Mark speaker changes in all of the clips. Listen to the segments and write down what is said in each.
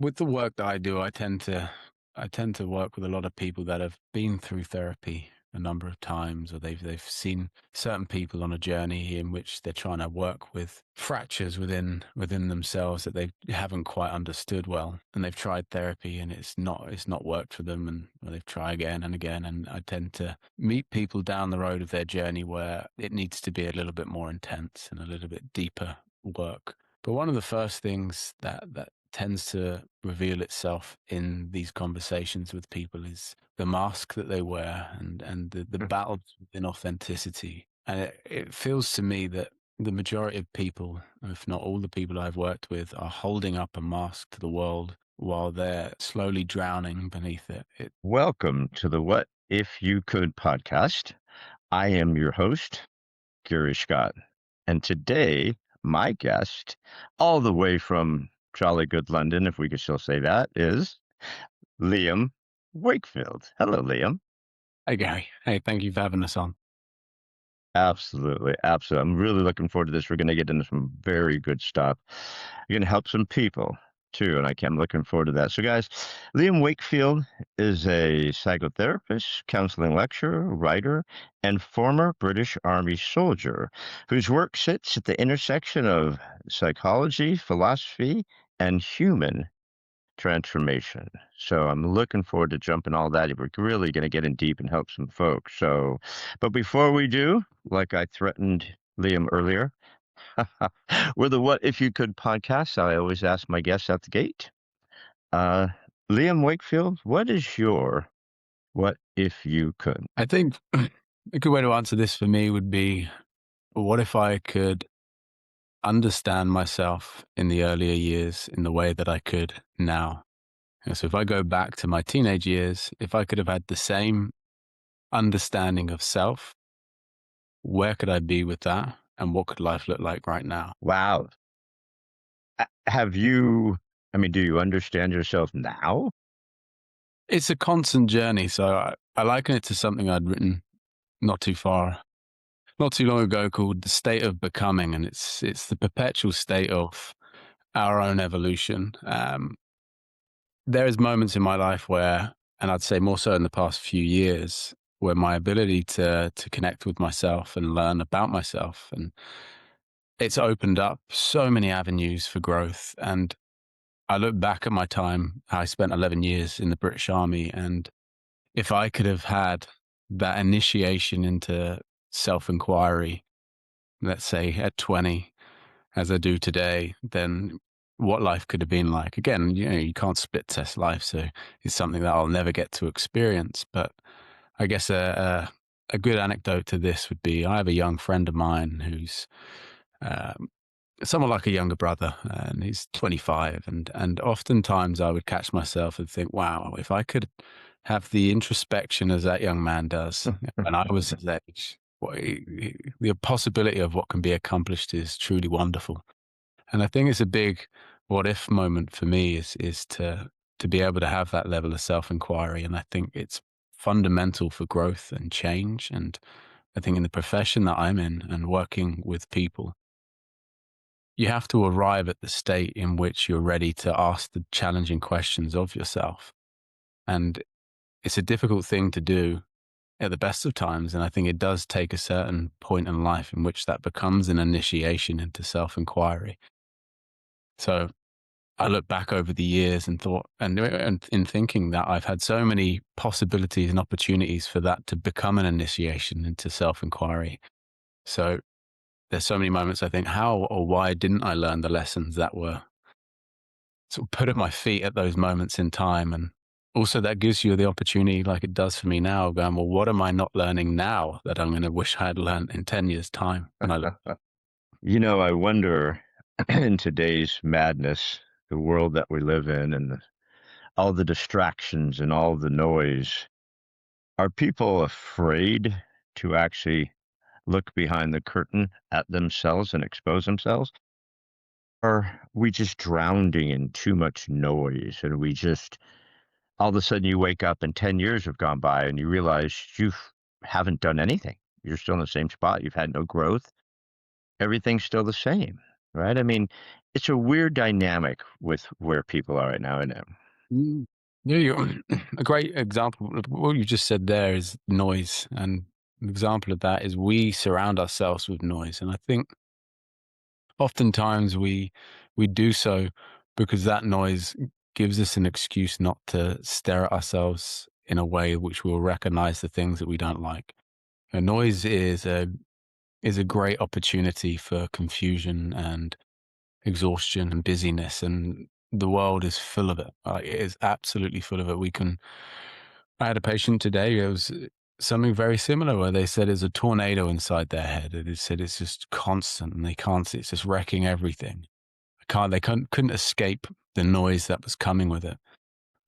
Speaker 1: With the work that I do, I tend to work with a lot of people that have been through therapy a number of times, or they've seen certain people on a journey in which they're trying to work with fractures within themselves that they haven't quite understood well, and they've tried therapy and it's not worked for them, and well, they've tried again and again. And I tend to meet people down the road of their journey where it needs to be a little bit more intense and a little bit deeper work. But one of the first things that tends to reveal itself in these conversations with people is the mask that they wear, and the battle within authenticity. And it feels to me that the majority of people, if not all the people I've worked with, are holding up a mask to the world while they're slowly drowning beneath it.
Speaker 2: Welcome to the What If You Could podcast. I am your host, Gary Scott. And today, my guest, all the way from jolly good London, if we could still say that, is Liam Wakefield. Hello, Liam.
Speaker 1: Hey, Gary. Hey, thank you for having us on.
Speaker 2: Absolutely. Absolutely. I'm really looking forward to this. We're going to get into some very good stuff. You're going to help some people too. And I'm looking forward to that. So, guys, Liam Wakefield is a psychotherapist, counseling lecturer, writer, and former British Army soldier whose work sits at the intersection of psychology, philosophy, and human transformation. So I'm looking forward to jumping all that. We're really going to get in deep and help some folks. So, but before we do, like I threatened Liam earlier, we're the What If You Could podcast. I always ask my guests at the gate. Uh, Liam Wakefield, what is your What If You Could?
Speaker 1: I think a good way to answer this for me would be, what if I could understand myself in the earlier years in the way that I could now? So if I go back to my teenage years, if I could have had the same understanding of self, where could I be with that? And what could life look like right now?
Speaker 2: Wow. Have you, do you understand yourself now?
Speaker 1: It's a constant journey. So I liken it to something I'd written not too far, not too long ago, called The State of Becoming. And it's the perpetual state of our own evolution. There's moments in my life where, and I'd say more so in the past few years, where my ability to connect with myself and learn about myself, and it's opened up so many avenues for growth. And I look back at my time, how I spent 11 years in the British Army, and if I could have had that initiation into self-inquiry, let's say at 20, as I do today, then what life could have been like. Again, you can't split test life, so it's something that I'll never get to experience. But I guess a good anecdote to this would be, I have a young friend of mine who's um, somewhat like a younger brother, and he's 25. And oftentimes I would catch myself and think, wow, if I could have the introspection as that young man does when I was his age, the possibility of what can be accomplished is truly wonderful. And I think it's a big what if moment for me is to be able to have that level of self-inquiry. And I think it's fundamental for growth and change. And I think in the profession that I'm in and working with people, you have to arrive at the state in which you're ready to ask the challenging questions of yourself. And it's a difficult thing to do at the best of times. And I think it does take a certain point in life in which that becomes an initiation into self-inquiry. So I look back over the years and thought, and in thinking that I've had so many possibilities and opportunities for that to become an initiation into self-inquiry. So there's so many moments I think, how or why didn't I learn the lessons that were sort of put at my feet at those moments in time? And also that gives you the opportunity, like it does for me now, of going, well, what am I not learning now that I'm going to wish I had learned in 10 years' time? And I look,
Speaker 2: I wonder in today's madness, the world that we live in, and all the distractions and all the noise, are people afraid to actually look behind the curtain at themselves and expose themselves? Or are we just drowning in too much noise and we just all of a sudden you wake up and 10 years have gone by and you realize you haven't done anything. You're still in the same spot. You've had no growth. Everything's still the same, right? it's a weird dynamic with where people are right now, isn't it?
Speaker 1: Mm. Yeah, you a great example of what you just said there is noise, and an example of that is we surround ourselves with noise, and I think oftentimes we do so because that noise gives us an excuse not to stare at ourselves in a way which will recognize the things that we don't like. And noise is a great opportunity for confusion and exhaustion and busyness, and the world is full of it. It is absolutely full of it. I had a patient today. It was something very similar where they said there's a tornado inside their head. And they said it's just constant, and they can't see. It's just wrecking everything. They couldn't escape the noise that was coming with it.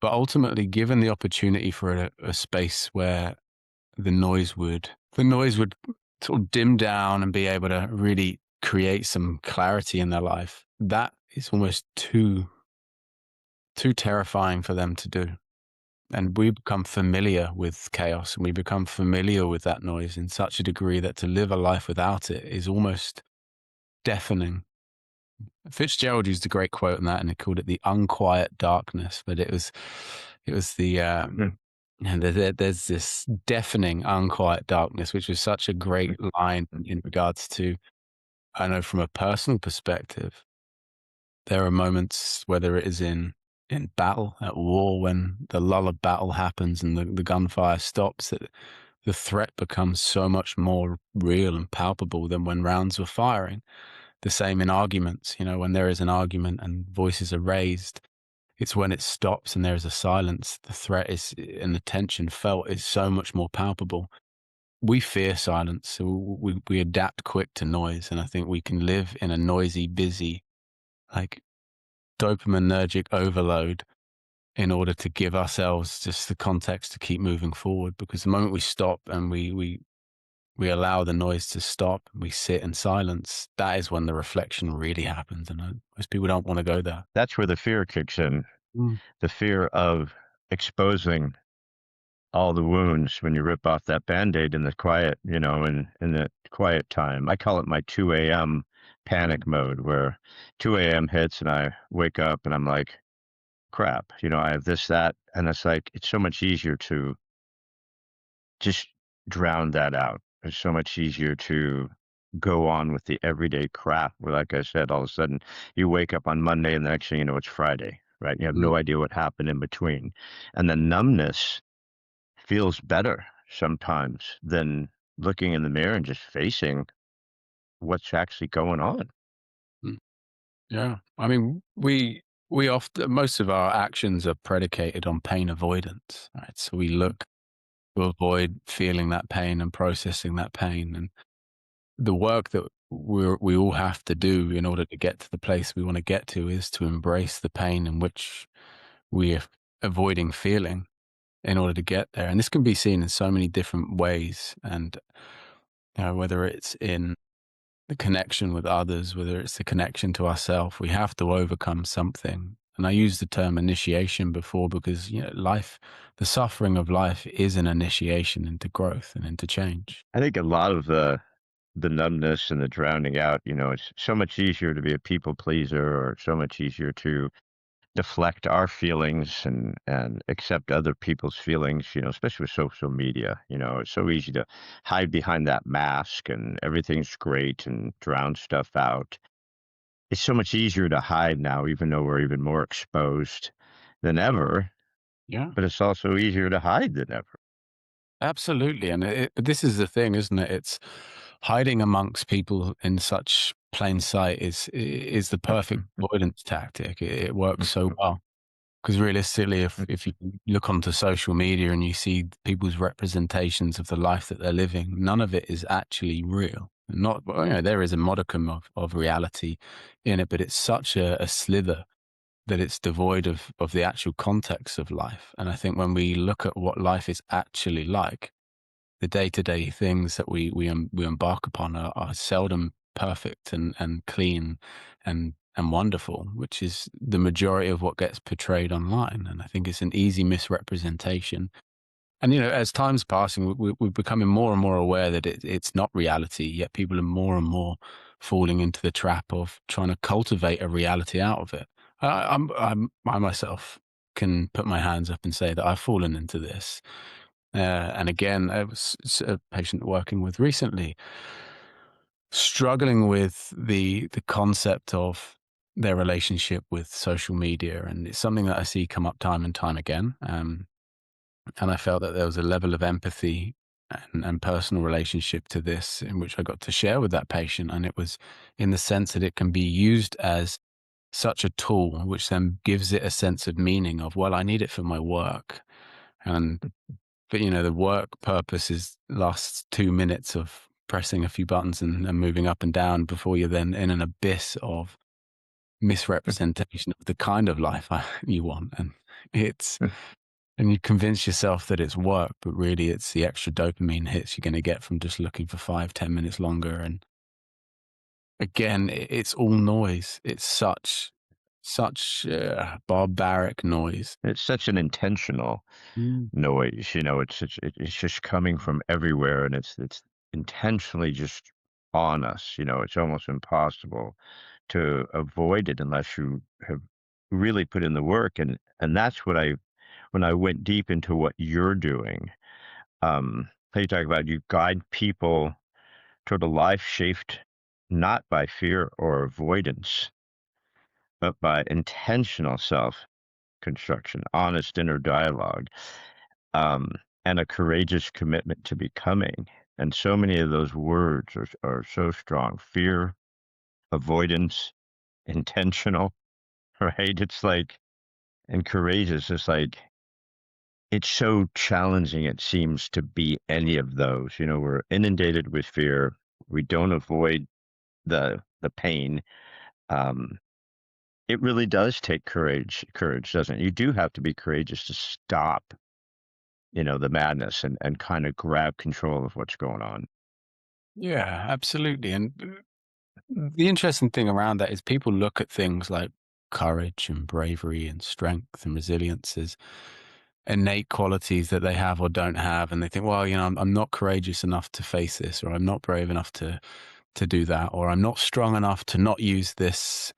Speaker 1: But ultimately, given the opportunity for a space where the noise would sort of dim down and be able to really create some clarity in their life, that is almost too terrifying for them to do. And we become familiar with chaos, and we become familiar with that noise in such a degree that to live a life without it is almost deafening. Fitzgerald used a great quote on that, and he called it the unquiet darkness. But it was the
Speaker 2: Mm.
Speaker 1: and there's this deafening unquiet darkness, which was such a great line in regards to, I know from a personal perspective, there are moments, whether it is in battle, at war, when the lull of battle happens and the gunfire stops, that the threat becomes so much more real and palpable than when rounds were firing. The same in arguments, when there is an argument and voices are raised, it's when it stops and there is a silence. The threat is and the tension felt is so much more palpable. We fear silence, so we adapt quick to noise, and I think we can live in a noisy, busy, like dopaminergic overload in order to give ourselves just the context to keep moving forward. Because the moment we stop and we allow the noise to stop and we sit in silence, that is when the reflection really happens. And most people don't want to go there.
Speaker 2: That's where the fear kicks in,
Speaker 1: Mm.
Speaker 2: the fear of exposing all the wounds when you rip off that Band-Aid in the quiet, in the quiet time. I call it my 2 a.m. panic mode, where 2 a.m. hits and I wake up and I'm like, crap, I have this, that, and it's like it's so much easier to just drown that out. It's so much easier to go on with the everyday crap where, like I said, all of a sudden you wake up on Monday and the next thing you know, it's Friday, right? You have
Speaker 1: Mm.
Speaker 2: no idea what happened in between. And the numbness feels better sometimes than looking in the mirror and just facing what's actually going on.
Speaker 1: Mm. Yeah. I mean, we often most of our actions are predicated on pain avoidance, right? So we look to avoid feeling that pain and processing that pain. And the work that we all have to do in order to get to the place we want to get to is to embrace the pain in which we are avoiding feeling in order to get there. And this can be seen in so many different ways. And whether it's in the connection with others, whether it's the connection to ourselves, we have to overcome something. And I used the term initiation before because, life, the suffering of life is an initiation into growth and into change.
Speaker 2: I think a lot of the numbness and the drowning out, it's so much easier to be a people pleaser, or so much easier to deflect our feelings and accept other people's feelings, especially with social media. It's so easy to hide behind that mask and everything's great and drown stuff out. It's so much easier to hide now, even though we're even more exposed than ever,
Speaker 1: Yeah.
Speaker 2: but it's also easier to hide than ever.
Speaker 1: Absolutely, and this is the thing, isn't it? It's hiding amongst people in such plain sight is the perfect avoidance tactic. It works so well because realistically, if you look onto social media and you see people's representations of the life that they're living, none of it is actually real. Not, well, there is a modicum of reality in it, but it's such a slither that it's devoid of the actual context of life. And I think when we look at what life is actually like, the day-to-day things that we embark upon are seldom perfect and clean and wonderful, which is the majority of what gets portrayed online. And I think it's an easy misrepresentation. And as time's passing, we're becoming more and more aware that it's not reality. Yet people are more and more falling into the trap of trying to cultivate a reality out of it. I myself can put my hands up and say that I've fallen into this. And again, I was a patient working with recently, struggling with the concept of their relationship with social media, and it's something that I see come up time and time again. And I felt that there was a level of empathy and personal relationship to this in which I got to share with that patient, and it was in the sense that it can be used as such a tool, which then gives it a sense of meaning of, well, I need it for my work, and but the work purpose is lasts 2 minutes of pressing a few buttons and moving up and down before you're then in an abyss of misrepresentation of the kind of life you want. And it's and you convince yourself that it's work, but really it's the extra dopamine hits you're going to get from just looking for 5, 10 minutes longer. And again, it's all noise. It's such barbaric noise.
Speaker 2: It's such an intentional
Speaker 1: Mm.
Speaker 2: noise, it's just coming from everywhere, and it's intentionally just on us, it's almost impossible to avoid it unless you have really put in the work, and that's what I when I went deep into what you're doing, how you talk about you guide people toward a life shaped not by fear or avoidance, but by intentional self construction, honest inner dialogue, um, and a courageous commitment to becoming. And so many of those words are so strong: fear, avoidance, intentional, right? It's like, and courageous. It's like, it's so challenging, it seems, to be any of those. We're inundated with fear. We don't avoid the pain. Um, it really does take courage, doesn't it? You do have to be courageous to stop, the madness, and kind of grab control of what's going on.
Speaker 1: Yeah, absolutely. And the interesting thing around that is people look at things like courage and bravery and strength and resilience as innate qualities that they have or don't have, and they think, well, I'm not courageous enough to face this, or I'm not brave enough to do that, or I'm not strong enough to not use this.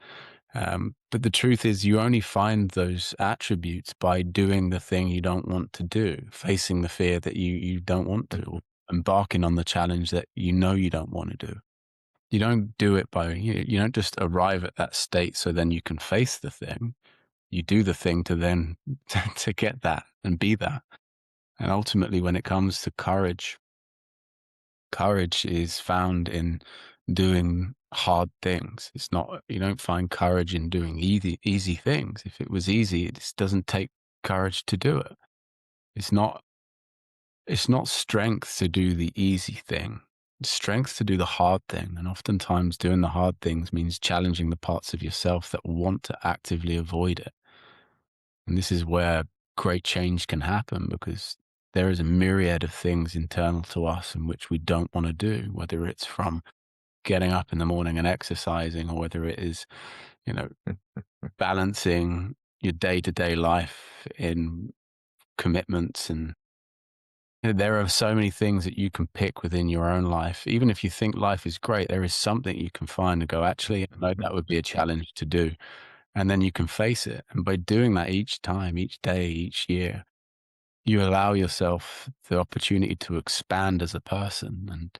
Speaker 1: But the truth is, you only find those attributes by doing the thing you don't want to do, facing the fear that you don't want to, or embarking on the challenge that you don't want to do. You don't do it by, you don't just arrive at that state so then you can face the thing. You do the thing to then to get that and be that. And ultimately, when it comes to courage, courage is found in doing hard things. It's not, you don't find courage in doing easy things. If it was easy, it just doesn't take courage to do it. It's not it's not strength to do the easy thing. It's strength to do the hard thing. And oftentimes doing the hard things means challenging the parts of yourself that want to actively avoid it. And this is where great change can happen, because there is a myriad of things internal to us in which we don't want to do, whether it's from getting up in the morning and exercising, or whether it is, you know, balancing your day to day life in commitments. And there are so many things that you can pick within your own life. Even if you think life is great, there is something you can find and go, actually, I know that would be a challenge to do. And then you can face it. And by doing that each time, each day, each year, you allow yourself the opportunity to expand as a person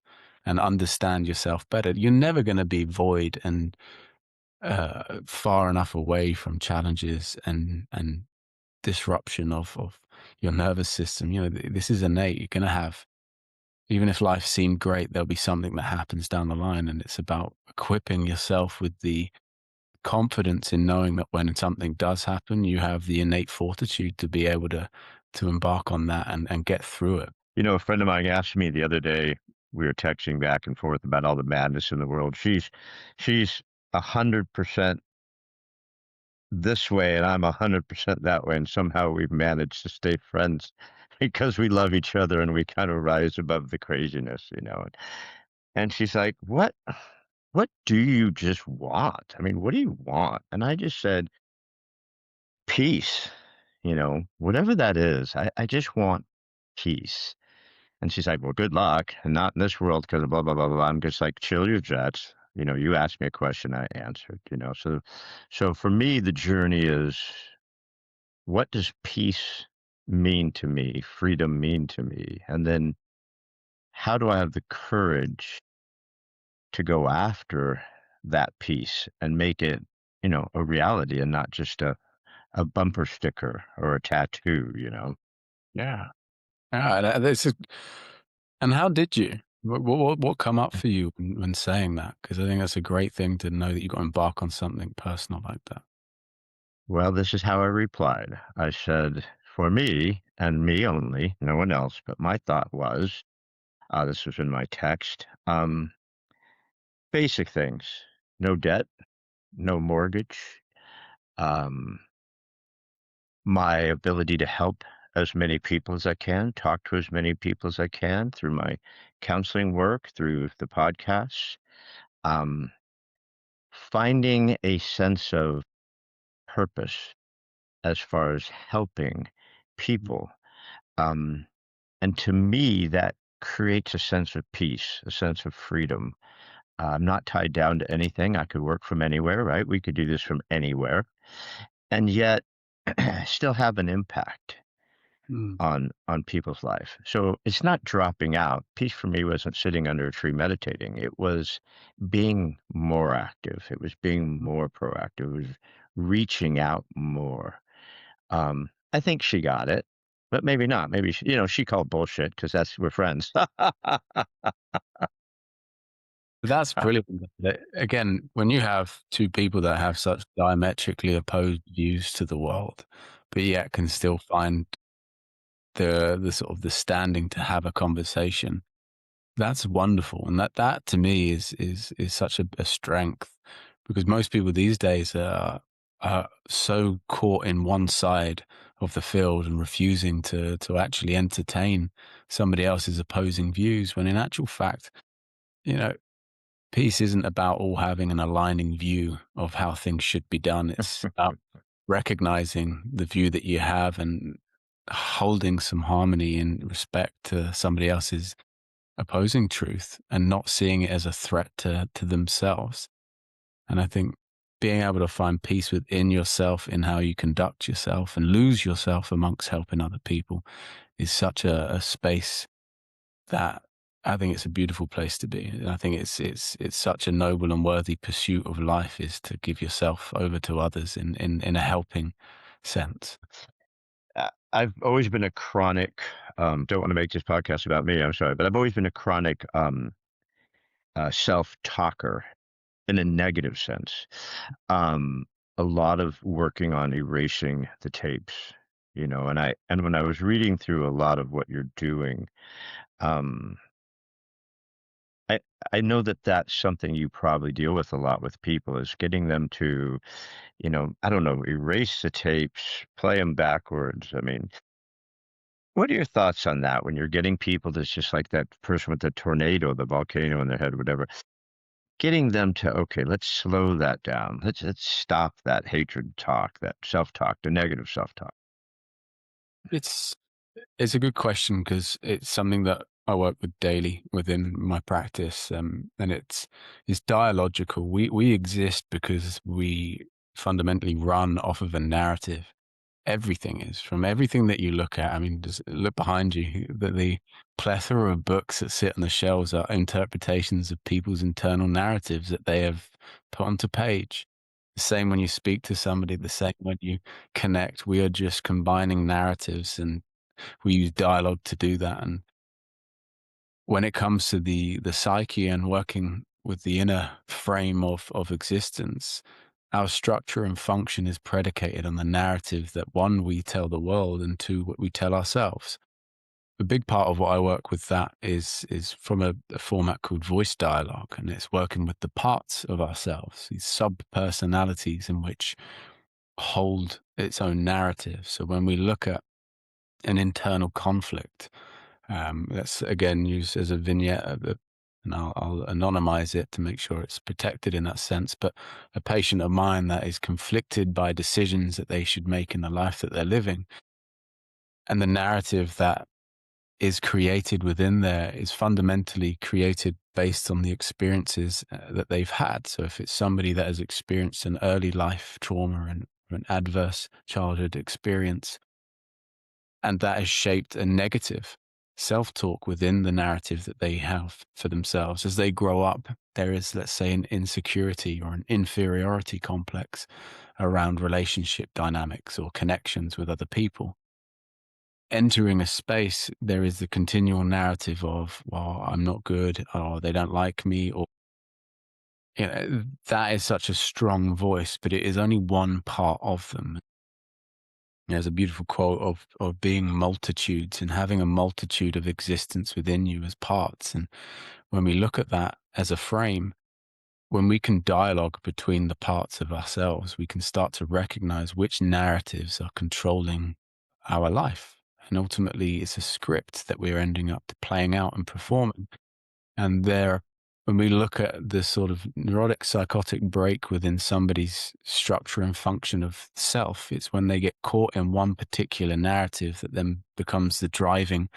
Speaker 1: and understand yourself better. You're never going to be void and far enough away from challenges and disruption of your nervous system. This is innate. You're going to have, even if life seemed great, there'll be something that happens down the line, and it's about equipping yourself with the confidence in knowing that when something does happen, you have the innate fortitude to be able to embark on that and get through it.
Speaker 2: A friend of mine asked me the other day, we were texting back and forth about all the madness in the world. She's 100% this way, and I'm 100% that way, and somehow we've managed to stay friends because we love each other and we kind of rise above the craziness. And she's like, what do you just want? I mean, what do you want? And I just said, peace, whatever that is. I just want peace. And she's like, well, good luck. And not in this world because of blah, blah, blah, blah. I'm just like, chill your jets. You asked me a question, I answered, so for me, the journey is, what does peace mean to me? Freedom mean to me? And then how do I have the courage to go after that peace and make it, a reality and not just a bumper sticker or a tattoo?
Speaker 1: Yeah. Yeah, this is, and how did you? What come up for you when saying that? Because I think that's a great thing to know that you got to embark on something personal like that.
Speaker 2: Well, this is how I replied. I said, for me and me only, no one else, but my thought was, this was in my text, basic things: no debt, no mortgage, um, my ability to help as many people as I can, talk to as many people as I can through my counseling work, through the podcasts, um, finding a sense of purpose as far as helping people. Um, and to me, that creates a sense of peace, a sense of freedom. I'm not tied down to anything. I could work from anywhere, right? We could do this from anywhere, and yet still have an impact
Speaker 1: Mm.
Speaker 2: on people's life. So it's not dropping out. Peace for me wasn't sitting under a tree meditating. It was being more active. It was being more proactive. It was reaching out more. I think she got it, but maybe not. Maybe she called bullshit because we're friends.
Speaker 1: But that's brilliant. Again, when you have two people that have such diametrically opposed views to the world, but yet can still find the sort of the standing to have a conversation, that's wonderful. And that to me is such a strength, because most people these days are so caught in one side of the field and refusing to actually entertain somebody else's opposing views, when in actual fact, you know, peace isn't about all having an aligning view of how things should be done. It's about recognizing the view that you have and holding some harmony and respect to somebody else's opposing truth and not seeing it as a threat to themselves. And I think being able to find peace within yourself in how you conduct yourself and lose yourself amongst helping other people is such a space that I think it's a beautiful place to be. And I think it's such a noble and worthy pursuit of life, is to give yourself over to others in a helping sense.
Speaker 2: I've always been a chronic, don't want to make this podcast about me, I'm sorry, but I've always been a chronic self-talker in a negative sense. Um, a lot of working on erasing the tapes, and when I was reading through a lot of what you're doing, um, I I know that that's something you probably deal with a lot with people, is getting them to, I don't know, erase the tapes, play them backwards. I mean, what are your thoughts on that when you're getting people that's just like that person with the tornado, the volcano in their head, whatever, getting them to, okay, let's slow that down. Let's stop that hatred talk, that self-talk, the negative self-talk.
Speaker 1: It's it's a good question, because it's something that I work with daily within my practice, and it's dialogical. We exist because we fundamentally run off of a narrative. Everything is, from everything that you look at. I mean, just look behind you. The plethora of books that sit on the shelves are interpretations of people's internal narratives that they have put onto page. The same when you speak to somebody, the same when you connect. We are just combining narratives, and we use dialogue to do that. And when it comes to the psyche and working with the inner frame of existence, our structure and function is predicated on the narrative that, one, we tell the world, and two, what we tell ourselves. A big part of what I work with that is from a format called voice dialogue, and it's working with the parts of ourselves, these sub personalities in which hold its own narrative. So when we look at an internal conflict, let's again use as a vignette and I'll anonymize it to make sure it's protected in that sense. But a patient of mine that is conflicted by decisions that they should make in the life that they're living, and the narrative that is created within there is fundamentally created based on the experiences that they've had. So if it's somebody that has experienced an early life trauma and an adverse childhood experience, and that has shaped a negative self-talk within the narrative that they have for themselves as they grow up, there is, let's say, an insecurity or an inferiority complex around relationship dynamics or connections with other people. Entering a space, there is the continual narrative of, well, I'm not good, or they don't like me, or that is such a strong voice, but it is only one part of them. There's a beautiful quote of being multitudes and having a multitude of existence within you as parts. And when we look at that as a frame, when we can dialogue between the parts of ourselves, we can start to recognize which narratives are controlling our life. And ultimately, it's a script that we're ending up playing out and performing. And there, when we look at the sort of neurotic psychotic break within somebody's structure and function of self, it's when they get caught in one particular narrative that then becomes the driving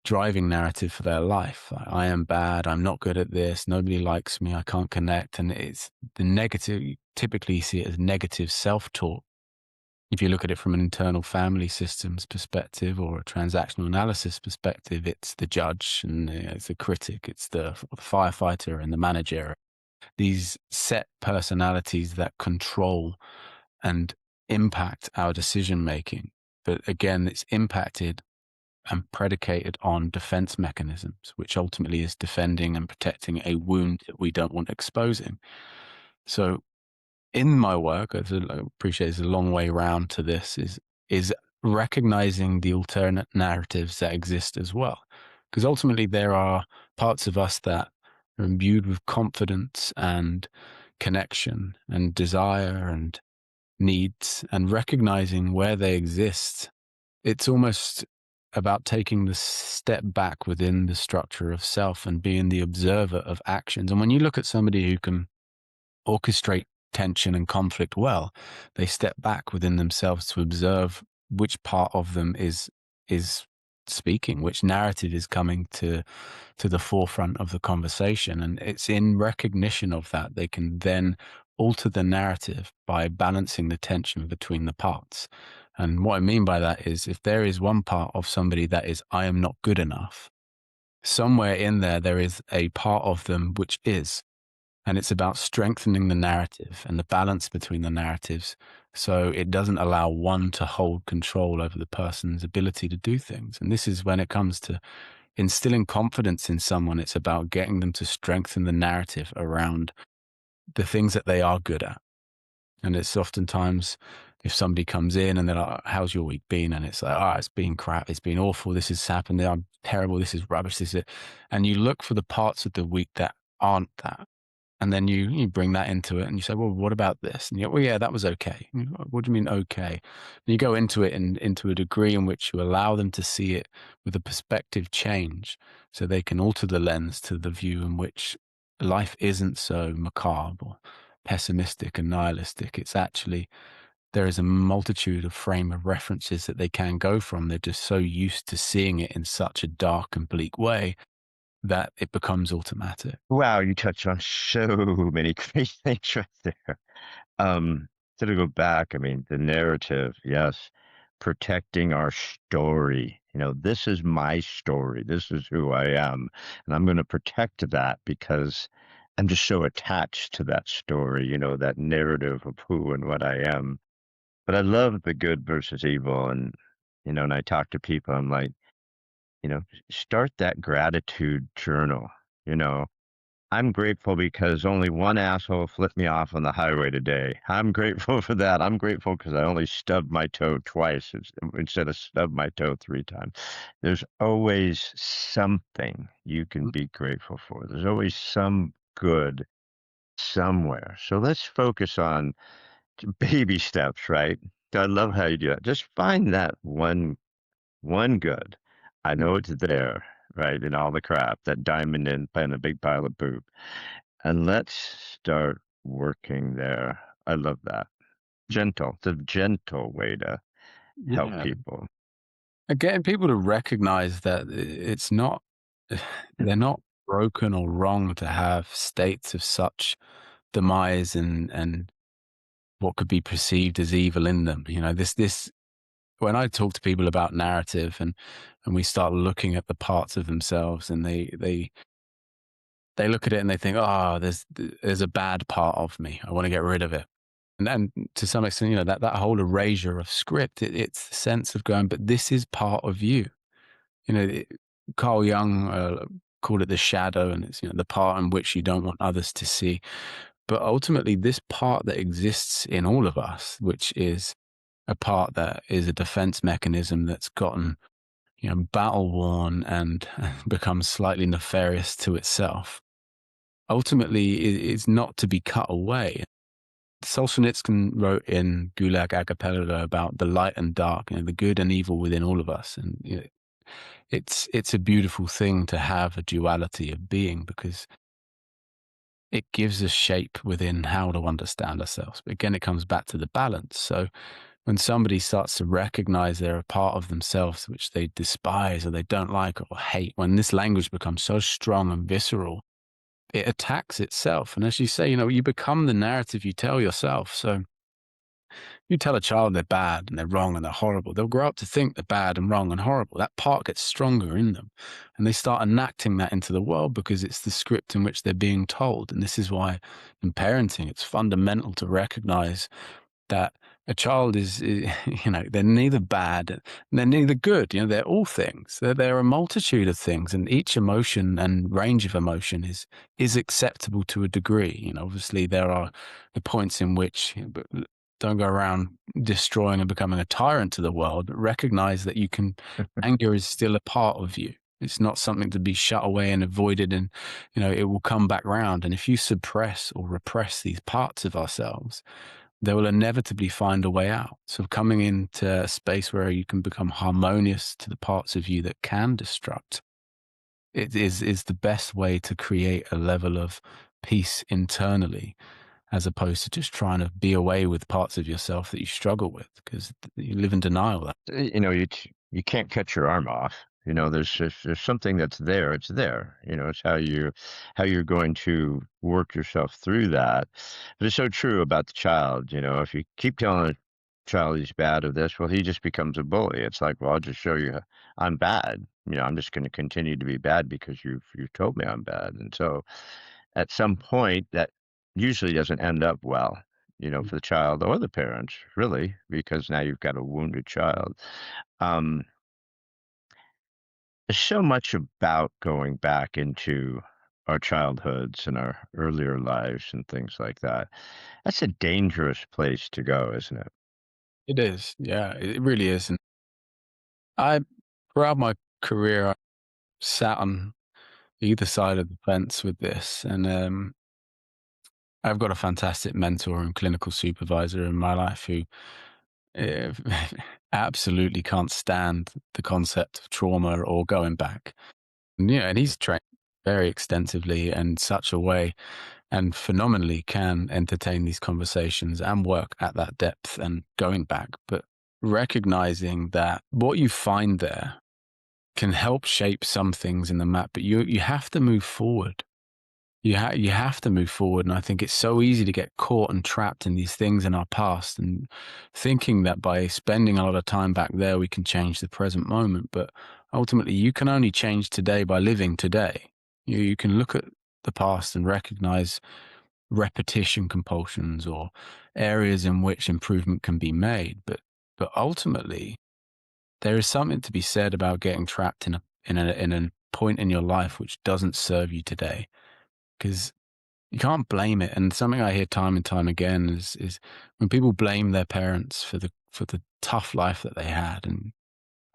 Speaker 1: narrative for their life. I am bad, I'm not good at this, nobody likes me, I can't connect. And it's the negative, you typically see it as negative self-talk. If you look at it from an internal family systems perspective or a transactional analysis perspective, it's the judge and it's the critic, it's the firefighter and the manager. These set personalities that control and impact our decision making. But again, it's impacted and predicated on defense mechanisms, which ultimately is defending and protecting a wound that we don't want exposing. So in my work, I appreciate it's a long way round to this, is recognizing the alternate narratives that exist as well. Because ultimately there are parts of us that are imbued with confidence and connection and desire and needs, and recognizing where they exist. It's almost about taking the step back within the structure of self and being the observer of actions. And when you look at somebody who can orchestrate tension and conflict well, they step back within themselves to observe which part of them is speaking, which narrative is coming to the forefront of the conversation. And it's in recognition of that they can then alter the narrative by balancing the tension between the parts. And what I mean by that is if there is one part of somebody that is, I am not good enough, somewhere in there, there is a part of them which is. And it's about strengthening the narrative and the balance between the narratives so it doesn't allow one to hold control over the person's ability to do things. And this is when it comes to instilling confidence in someone, it's about getting them to strengthen the narrative around the things that they are good at. And it's oftentimes if somebody comes in and they're like, how's your week been? And it's like, oh, it's been crap. It's been awful. This has happened. I'm terrible. This is rubbish. This is it. And you look for the parts of the week that aren't that. And then you bring that into it and you say, well, what about this? And you go, well, yeah, that was okay. And you go, what do you mean okay? And you go into it into a degree in which you allow them to see it with a perspective change so they can alter the lens to the view in which life isn't so macabre or pessimistic and nihilistic. It's actually, there is a multitude of frame of references that they can go from. They're just so used to seeing it in such a dark and bleak way that it becomes automatic.
Speaker 2: Wow, you touched on so many great things right there. Um, so to go back, I mean, the narrative, yes, protecting our story. This is my story. This is who I am. And I'm going to protect that because I'm just so attached to that story, that narrative of who and what I am. But I love the good versus evil. And I talk to people, I'm like, you know, start that gratitude journal. You know, I'm grateful because only one asshole flipped me off on the highway today. I'm grateful for that. I'm grateful because I only stubbed my toe twice instead of stubbed my toe 3 times. There's always something you can be grateful for. There's always some good somewhere. So let's focus on baby steps, right? I love how you do that. Just find that one good. I know it's there, right, in all the crap, that diamond in a big pile of poop. And let's start working there. I love that. Gentle. It's a gentle way to help
Speaker 1: Yeah.
Speaker 2: people.
Speaker 1: And getting people to recognize that it's not, they're not broken or wrong to have states of such demise and what could be perceived as evil in them. You know, this when I talk to people about narrative and we start looking at the parts of themselves and they look at it and they think, oh, there's a bad part of me. I want to get rid of it. And then to some extent, you know, that whole erasure of script, it's the sense of going, but this is part of you. You know, Carl Jung called it the shadow, and it's, you know, the part in which you don't want others to see. But ultimately, this part that exists in all of us, which is a part that is a defense mechanism that's gotten, you know, battle worn and become slightly nefarious to itself, ultimately is not to be cut away. Solzhenitsyn wrote in Gulag Archipelago about the light and dark, you know, the good and evil within all of us, and you know, it's a beautiful thing to have a duality of being because it gives us shape within how to understand ourselves. But again, it comes back to the balance. So when somebody starts to recognize they're a part of themselves which they despise or they don't like or hate, when this language becomes so strong and visceral, it attacks itself. And as you say, you know, you become the narrative you tell yourself. So you tell a child they're bad and they're wrong and they're horrible, they'll grow up to think they're bad and wrong and horrible. That part gets stronger in them. And they start enacting that into the world because it's the script in which they're being told. And this is why in parenting, it's fundamental to recognize that a child you know, they're neither bad and they're neither good. You know, they're all things. They're a multitude of things, and each emotion and range of emotion is acceptable to a degree. You know, obviously there are the points in which, you know, but don't go around destroying and becoming a tyrant to the world, but recognize that you can, anger is still a part of you. It's not something to be shut away and avoided, and you know, it will come back round. And if you suppress or repress these parts of ourselves, they will inevitably find a way out. So coming into a space where you can become harmonious to the parts of you that can destruct, it is the best way to create a level of peace internally, as opposed to just trying to be away with parts of yourself that you struggle with, because you live in denial.
Speaker 2: You know, you can't cut your arm off. You know, there's something that's there. It's there. You know, it's how you're going to work yourself through that. But it's so true about the child. You know, if you keep telling a child he's bad of this, well, he just becomes a bully. It's like, well, I'll just show you I'm bad. You know, I'm just going to continue to be bad because you've told me I'm bad. And so, at some point, that usually doesn't end up well, you know, for the child or the parents, really, because now you've got a wounded child. Um, there's so much about going back into our childhoods and our earlier lives and things like that. That's a dangerous place to go, isn't it?
Speaker 1: It is, yeah, it really is. And I, throughout my career, I sat on either side of the fence with this, and I've got a fantastic mentor and clinical supervisor in my life who uh, absolutely can't stand the concept of trauma or going back. And, you know, and he's trained very extensively in such a way and phenomenally can entertain these conversations and work at that depth and going back. But recognizing that what you find there can help shape some things in the map, but you have to move forward. You have to move forward, and I think it's so easy to get caught and trapped in these things in our past, and thinking that by spending a lot of time back there, we can change the present moment. But ultimately, you can only change today by living today. You can look at the past and recognize repetition compulsions or areas in which improvement can be made, but ultimately, there is something to be said about getting trapped in a point in your life which doesn't serve you today, because you can't blame it. And something I hear time and time again is when people blame their parents for the tough life that they had. And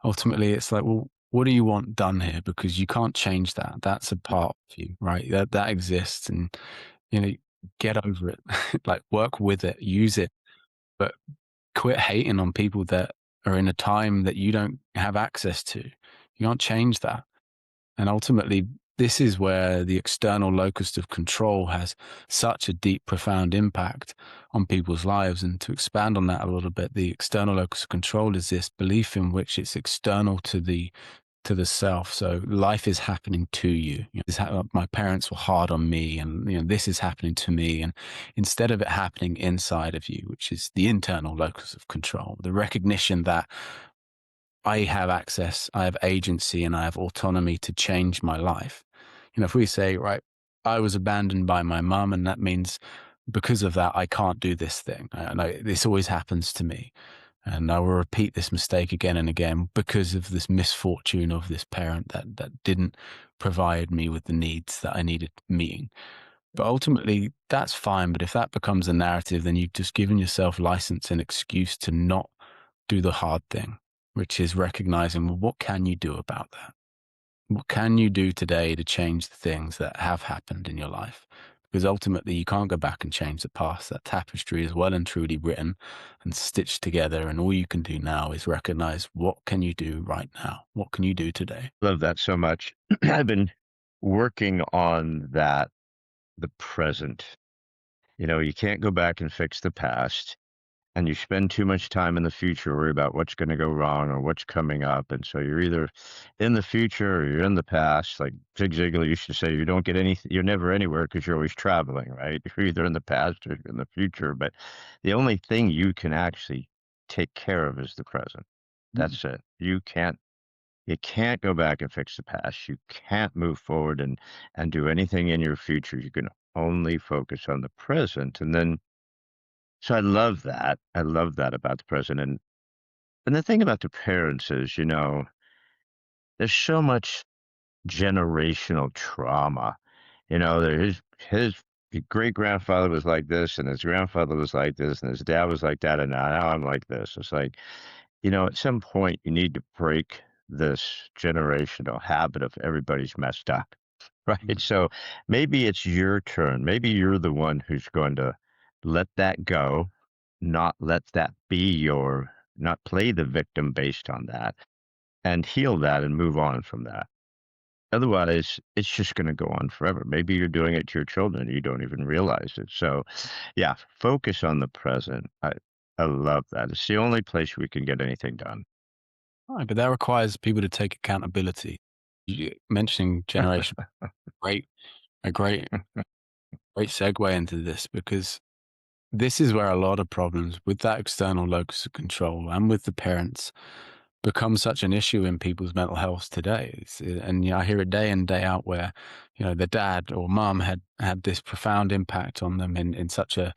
Speaker 1: ultimately it's like, well, what do you want done here? Because you can't change that. That's a part of you, right? That exists, and you know, get over it. Like work with it, use it, but quit hating on people that are in a time that you don't have access to. You can't change that. And ultimately, this is where the external locus of control has such a deep, profound impact on people's lives. And to expand on that a little bit, the external locus of control is this belief in which it's external to the self. So life is happening to you. My parents were hard on me, and this is happening to me. And instead of it happening inside of you, which is the internal locus of control, the recognition that I have access, I have agency, and I have autonomy to change my life. If we say, right, I was abandoned by my mum, and that means because of that, I can't do this thing. This always happens to me. And I will repeat this mistake again and again because of this misfortune of this parent that didn't provide me with the needs that I needed meeting. But ultimately, that's fine. But if that becomes a narrative, then you've just given yourself license and excuse to not do the hard thing, which is recognizing, well, what can you do about that? What can you do today to change the things that have happened in your life? Because ultimately, you can't go back and change the past. That tapestry is well and truly written and stitched together. And all you can do now is recognize, what can you do right now? What can you do today?
Speaker 2: Love that so much. I've been working on that, the present. You can't go back and fix the past, and you spend too much time in the future worry about what's going to go wrong or what's coming up. And so you're either in the future or you're in the past. Like Zig Ziglar used to say, you don't get any, you're never anywhere because you're always traveling, right? You're either in the past or in the future. But the only thing you can actually take care of is the present.
Speaker 1: Mm.
Speaker 2: That's it. You can't go back and fix the past. You can't move forward and do anything in your future. You can only focus on the present. And then so I love that. I love that about the present. And the thing about the parents is, there's so much generational trauma. His great grandfather was like this, and his grandfather was like this, and his dad was like that, and now I'm like this. It's like, at some point you need to break this generational habit of everybody's messed up. Right.
Speaker 1: Mm.
Speaker 2: So maybe it's your turn. Maybe you're the one who's going to let that go, not let that be not play the victim based on that, and heal that and move on from that. Otherwise, it's just going to go on forever. Maybe you're doing it to your children and you don't even realize it. So, yeah, focus on the present. I love that. It's the only place we can get anything done.
Speaker 1: Right, but that requires people to take accountability. Mentioning generation, great, a great segue into this, because this is where a lot of problems with that external locus of control and with the parents become such an issue in people's mental health today. And I hear it day in, day out where, the dad or mum had this profound impact on them in such a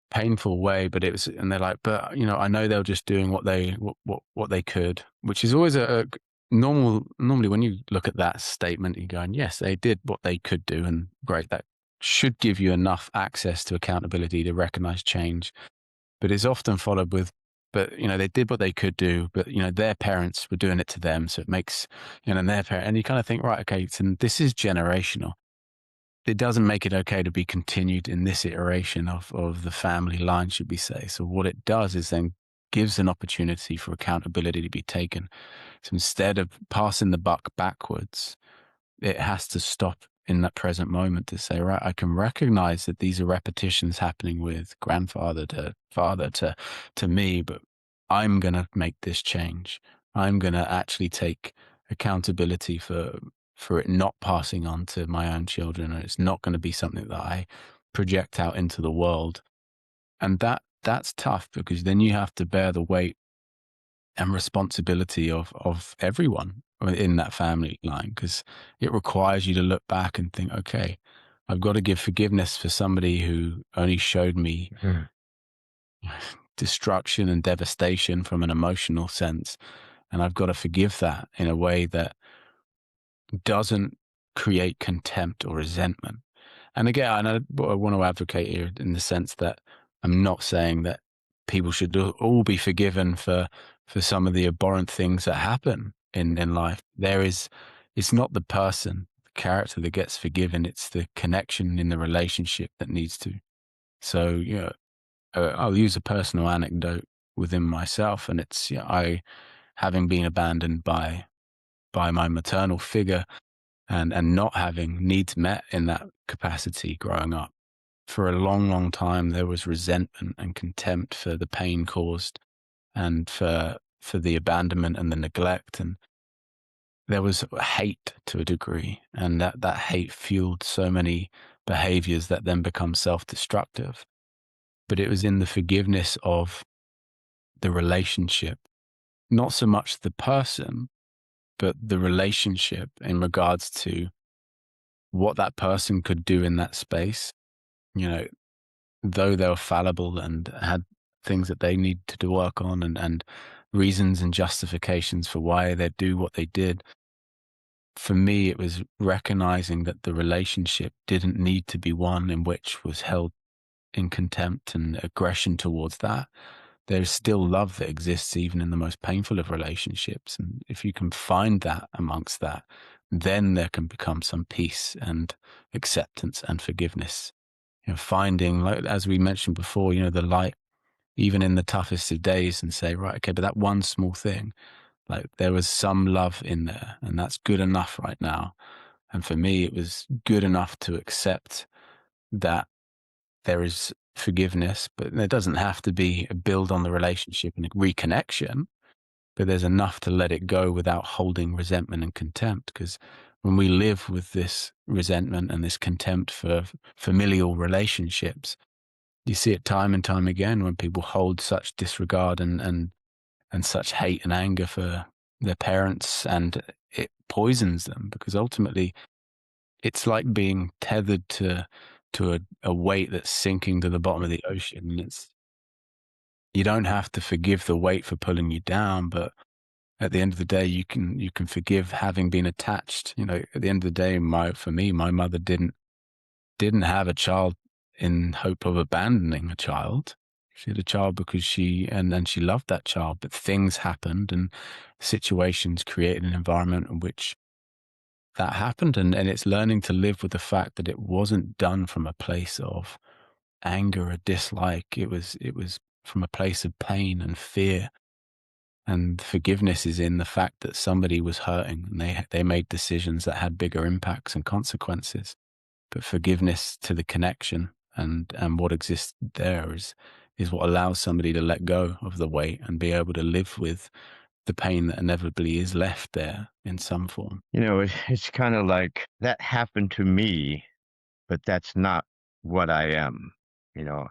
Speaker 1: painful way, but and they're like, but I know they were just doing what they could, which is always a normally when you look at that statement, you're going, yes, they did what they could do, and great, that should give you enough access to accountability to recognize change. But it's often followed with, but they did what they could do, but their parents were doing it to them, so it makes and their parent, and you kind of think, right, okay, so this is generational. It doesn't make it okay to be continued in this iteration of the family line, should we say. So what it does is then gives an opportunity for accountability to be taken. So instead of passing the buck backwards, it has to stop in that present moment to say, right, I can recognize that these are repetitions happening with grandfather to father to me, but I'm going to make this change. I'm going to actually take accountability for it not passing on to my own children, and it's not going to be something that I project out into the world. And that's tough, because then you have to bear the weight and responsibility of everyone in that family line, because it requires you to look back and think, okay, I've got to give forgiveness for somebody who only showed me
Speaker 2: Mhm.
Speaker 1: destruction and devastation from an emotional sense. And I've got to forgive that in a way that doesn't create contempt or resentment. And again, I want to advocate here in the sense that I'm not saying that people should all be forgiven for some of the abhorrent things that happen in life. It's not the person, the character that gets forgiven. It's the connection in the relationship that needs to. So, I'll use a personal anecdote within myself, and it's, I, having been abandoned by my maternal figure, and not having needs met in that capacity growing up. For a long, long time, there was resentment and contempt for the pain caused and for the abandonment and the neglect. And there was hate to a degree. And that hate fueled so many behaviors that then become self-destructive. But it was in the forgiveness of the relationship, not so much the person, but the relationship in regards to what that person could do in that space. You know, though they were fallible and had things that they needed to work on, and reasons and justifications for why they do what they did. For me, it was recognizing that the relationship didn't need to be one in which was held in contempt and aggression towards that. There's still love that exists even in the most painful of relationships. And if you can find that amongst that, then there can become some peace and acceptance and forgiveness. Finding, like as we mentioned before, the light even in the toughest of days, and say, right, okay, but that one small thing, like there was some love in there, and that's good enough right now. And for me, it was good enough to accept that there is forgiveness, but there doesn't have to be a build on the relationship and a reconnection, but there's enough to let it go without holding resentment and contempt. Because when we live with this resentment and this contempt for familial relationships, you see it time and time again when people hold such disregard and such hate and anger for their parents, and it poisons them, because ultimately it's like being tethered to a weight that's sinking to the bottom of the ocean. And you don't have to forgive the weight for pulling you down, but at the end of the day, you can forgive having been attached. At the end of the day, for me, my mother didn't have a child in hope of abandoning a child. She had a child because she loved that child, but things happened and situations created an environment in which that happened. And it's learning to live with the fact that it wasn't done from a place of anger or dislike. It was from a place of pain and fear. And forgiveness is in the fact that somebody was hurting and they made decisions that had bigger impacts and consequences. But forgiveness to the connection and what exists there is what allows somebody to let go of the weight and be able to live with the pain that inevitably is left there in some form.
Speaker 2: It's kind of like that happened to me, but that's not what I am. You know,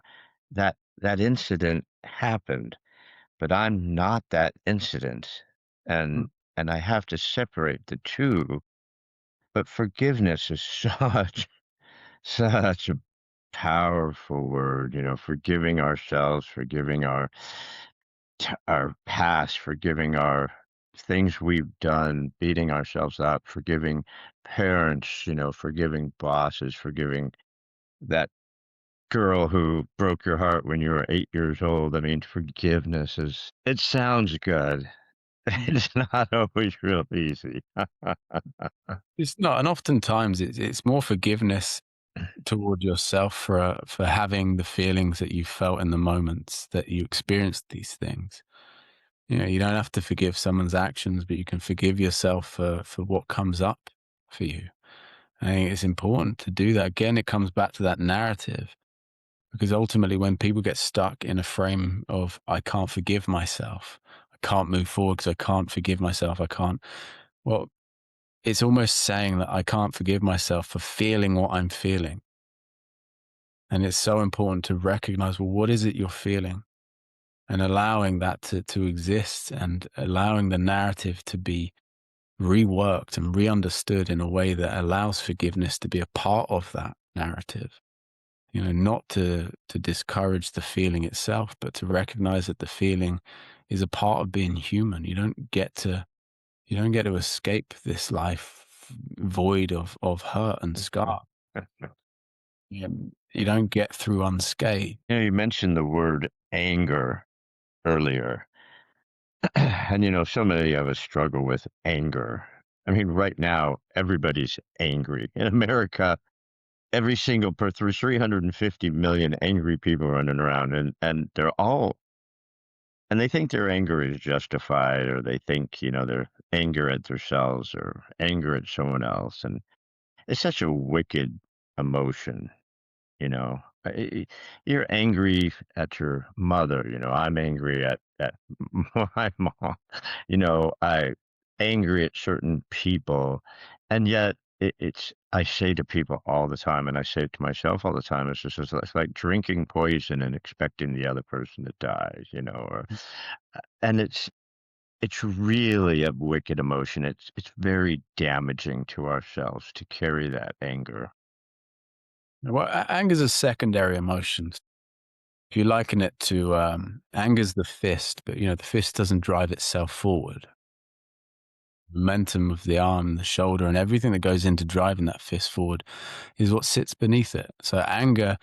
Speaker 2: that incident happened, but I'm not that incident.
Speaker 1: Mm.
Speaker 2: And I have to separate the two. But forgiveness is such a powerful word, forgiving ourselves, forgiving our past, forgiving our things we've done, beating ourselves up, forgiving parents, forgiving bosses, forgiving that girl who broke your heart when you were 8 years old. I mean, forgiveness it sounds good. It's not always real easy.
Speaker 1: It's not, and oftentimes it's more forgiveness toward yourself for having the feelings that you felt in the moments that you experienced these things. You don't have to forgive someone's actions, but you can forgive yourself for what comes up for you. I think it's important to do that. Again, it comes back to that narrative, because ultimately, when people get stuck in a frame of, I can't forgive myself, I can't move forward because I can't forgive myself, I can't, well, it's almost saying that I can't forgive myself for feeling what I'm feeling. And it's so important to recognize, well, what is it you're feeling? And allowing that to exist, and allowing the narrative to be reworked and re-understood in a way that allows forgiveness to be a part of that narrative. Not to discourage the feeling itself, but to recognize that the feeling is a part of being human. You don't get to escape this life void of hurt and scar. You don't get through unscathed.
Speaker 2: You mentioned the word anger earlier. And so many of us struggle with anger. I mean, right now, everybody's angry. In America, every single person, there's 350 million angry people running around, and they're all, and they think their anger is justified, or they think, anger at themselves or anger at someone else. And it's such a wicked emotion, you know. You're angry at your mother, I'm angry at my mom, I angry at certain people. And yet I say to people all the time, and I say it to myself all the time, it's like drinking poison and expecting the other person to die, or and it's really a wicked emotion. It's very damaging to ourselves to carry that anger.
Speaker 1: Well, anger is a secondary emotion. If you liken it to anger's the fist, but the fist doesn't drive itself forward. Momentum of the arm, the shoulder, and everything that goes into driving that fist forward is what sits beneath it. So anger,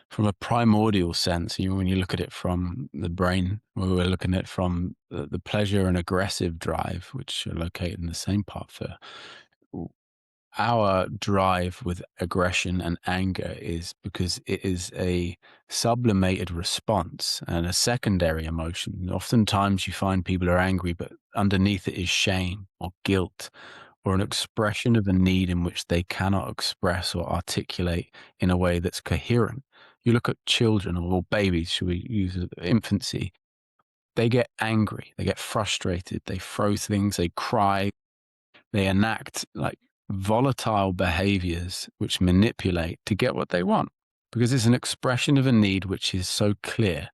Speaker 1: from a primordial sense, when you look at it from the brain, where we're looking at it from the pleasure and aggressive drive, which are located in the same part for our drive with aggression and anger is because it is a sublimated response and a secondary emotion. Oftentimes you find people are angry, but underneath it is shame or guilt or an expression of a need in which they cannot express or articulate in a way that's coherent. You look at children or babies, should we use infancy? They get angry, they get frustrated, they throw things, they cry, they enact like volatile behaviors which manipulate to get what they want because it's an expression of a need which is so clear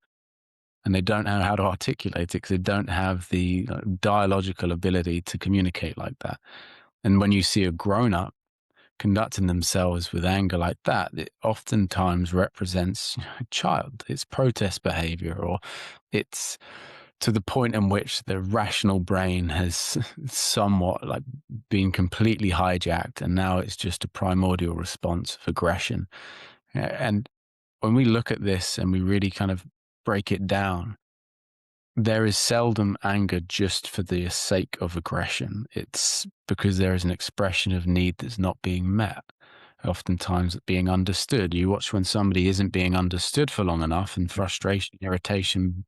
Speaker 1: and they don't know how to articulate it because they don't have the dialogical ability to communicate like that. And when you see a grown up conducting themselves with anger like that, it oftentimes represents a child. It's protest behavior, or it's to the point in which the rational brain has somewhat like been completely hijacked, and now it's just a primordial response of aggression. And when we look at this and we really kind of break it down, there is seldom anger just for the sake of aggression. It's because there is an expression of need that's not being met. Oftentimes being understood. You watch when somebody isn't being understood for long enough, and frustration, irritation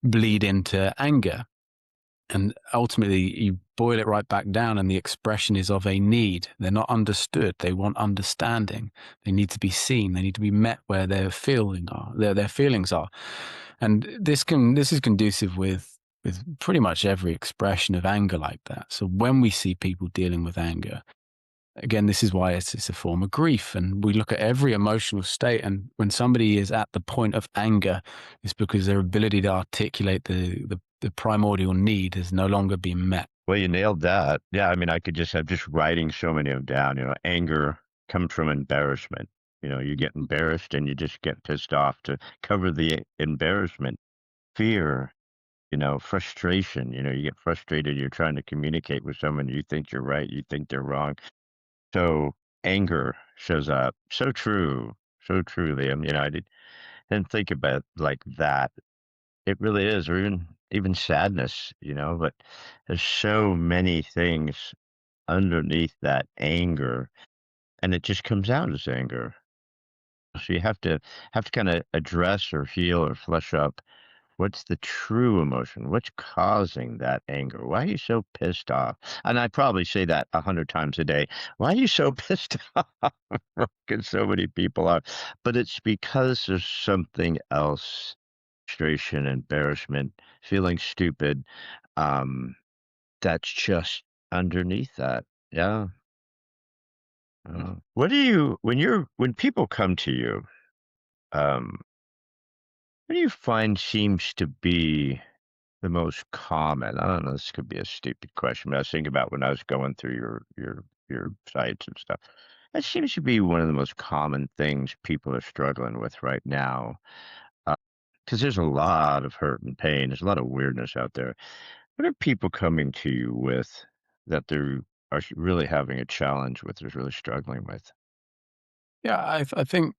Speaker 1: bleed into anger. And ultimately, you boil it right back down, and the expression is of a need. They're not understood. They want understanding. They need to be seen. They need to be met where their feelings are. And this is conducive with pretty much every expression of anger like that. So when we see people dealing with anger, again, this is why it's a form of grief. And we look at every emotional state. And when somebody is at the point of anger, it's because their ability to articulate the primordial need has no longer been met.
Speaker 2: Well, you nailed that. Yeah, I mean, I could just have just writing so many of them down. Anger comes from embarrassment. You get embarrassed and you just get pissed off to cover the embarrassment. Fear, frustration. You get frustrated. You're trying to communicate with someone. You think you're right. You think they're wrong. So anger shows up. So true. So true, Liam. Didn't think about it like that. It really is, or even sadness, but there's so many things underneath that anger, and it just comes out as anger. So you have to kind of address or heal or flesh up what's the true emotion? What's causing that anger? Why are you so pissed off? And I probably say that 100 times a day. Why are you so pissed off? Because so many people are. But it's because there's something else, frustration, embarrassment, feeling stupid, um, that's just underneath that. Yeah. What do you when people come to you, um, what do you find seems to be the most common? I don't know, this could be a stupid question, but I was thinking about when I was going through your sites and stuff. That seems to be one of the most common things people are struggling with right now. Because there's a lot of hurt and pain. There's a lot of weirdness out there. What are people coming to you with that they are really having a challenge with, or really struggling with?
Speaker 1: Yeah, I think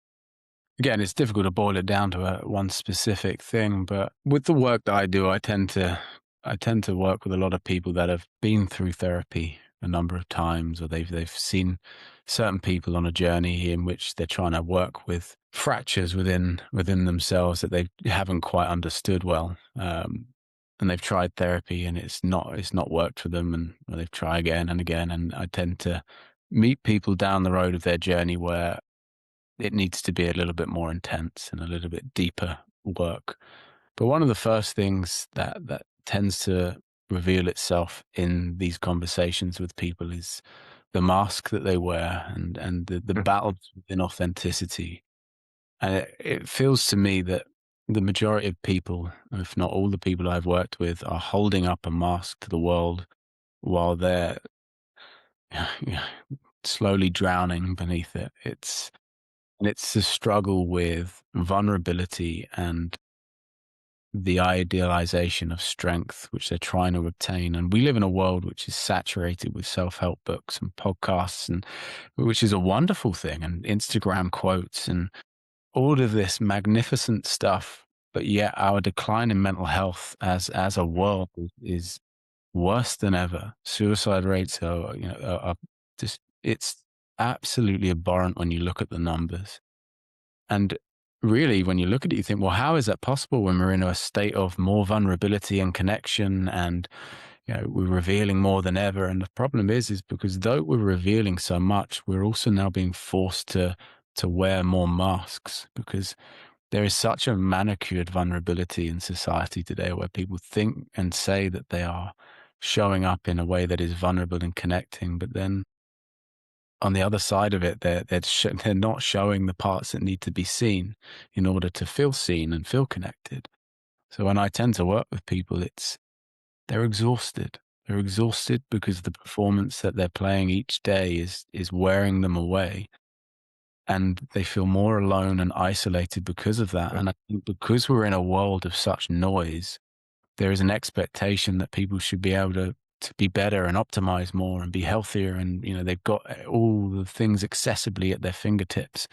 Speaker 1: again, it's difficult to boil it down to one specific thing, but with the work that I do, I tend to work with a lot of people that have been through therapy a number of times, or they've seen certain people on a journey in which they're trying to work with fractures within themselves that they haven't quite understood well. and they've tried therapy and it's not worked for them, and well, they've tried again and again. And I tend to meet people down the road of their journey where it needs to be a little bit more intense and a little bit deeper work. But one of the first things that tends to reveal itself in these conversations with people is the mask that they wear, and the battle in authenticity. And it feels to me that the majority of people, if not all the people I've worked with, are holding up a mask to the world while they're slowly drowning beneath it. It's a struggle with vulnerability and the idealization of strength, which they're trying to obtain. And we live in a world which is saturated with self-help books and podcasts, and which is a wonderful thing, and Instagram quotes and all of this magnificent stuff. But yet our decline in mental health as a world is worse than ever. Suicide rates are just, it's absolutely abhorrent when you look at the numbers. And really, when you look at it, you think, well, how is that possible when we're in a state of more vulnerability and connection, and we're revealing more than ever? And the problem is because though we're revealing so much, we're also now being forced to wear more masks, because there is such a manicured vulnerability in society today where people think and say that they are showing up in a way that is vulnerable and connecting, but then on the other side of it, they're not showing the parts that need to be seen in order to feel seen and feel connected. So when I tend to work with people, it's they're exhausted. They're exhausted because the performance that they're playing each day is wearing them away, and they feel more alone and isolated because of that. And I think because we're in a world of such noise, there is an expectation that people should be able to be better and optimize more and be healthier, and they've got all the things accessibly at their fingertips,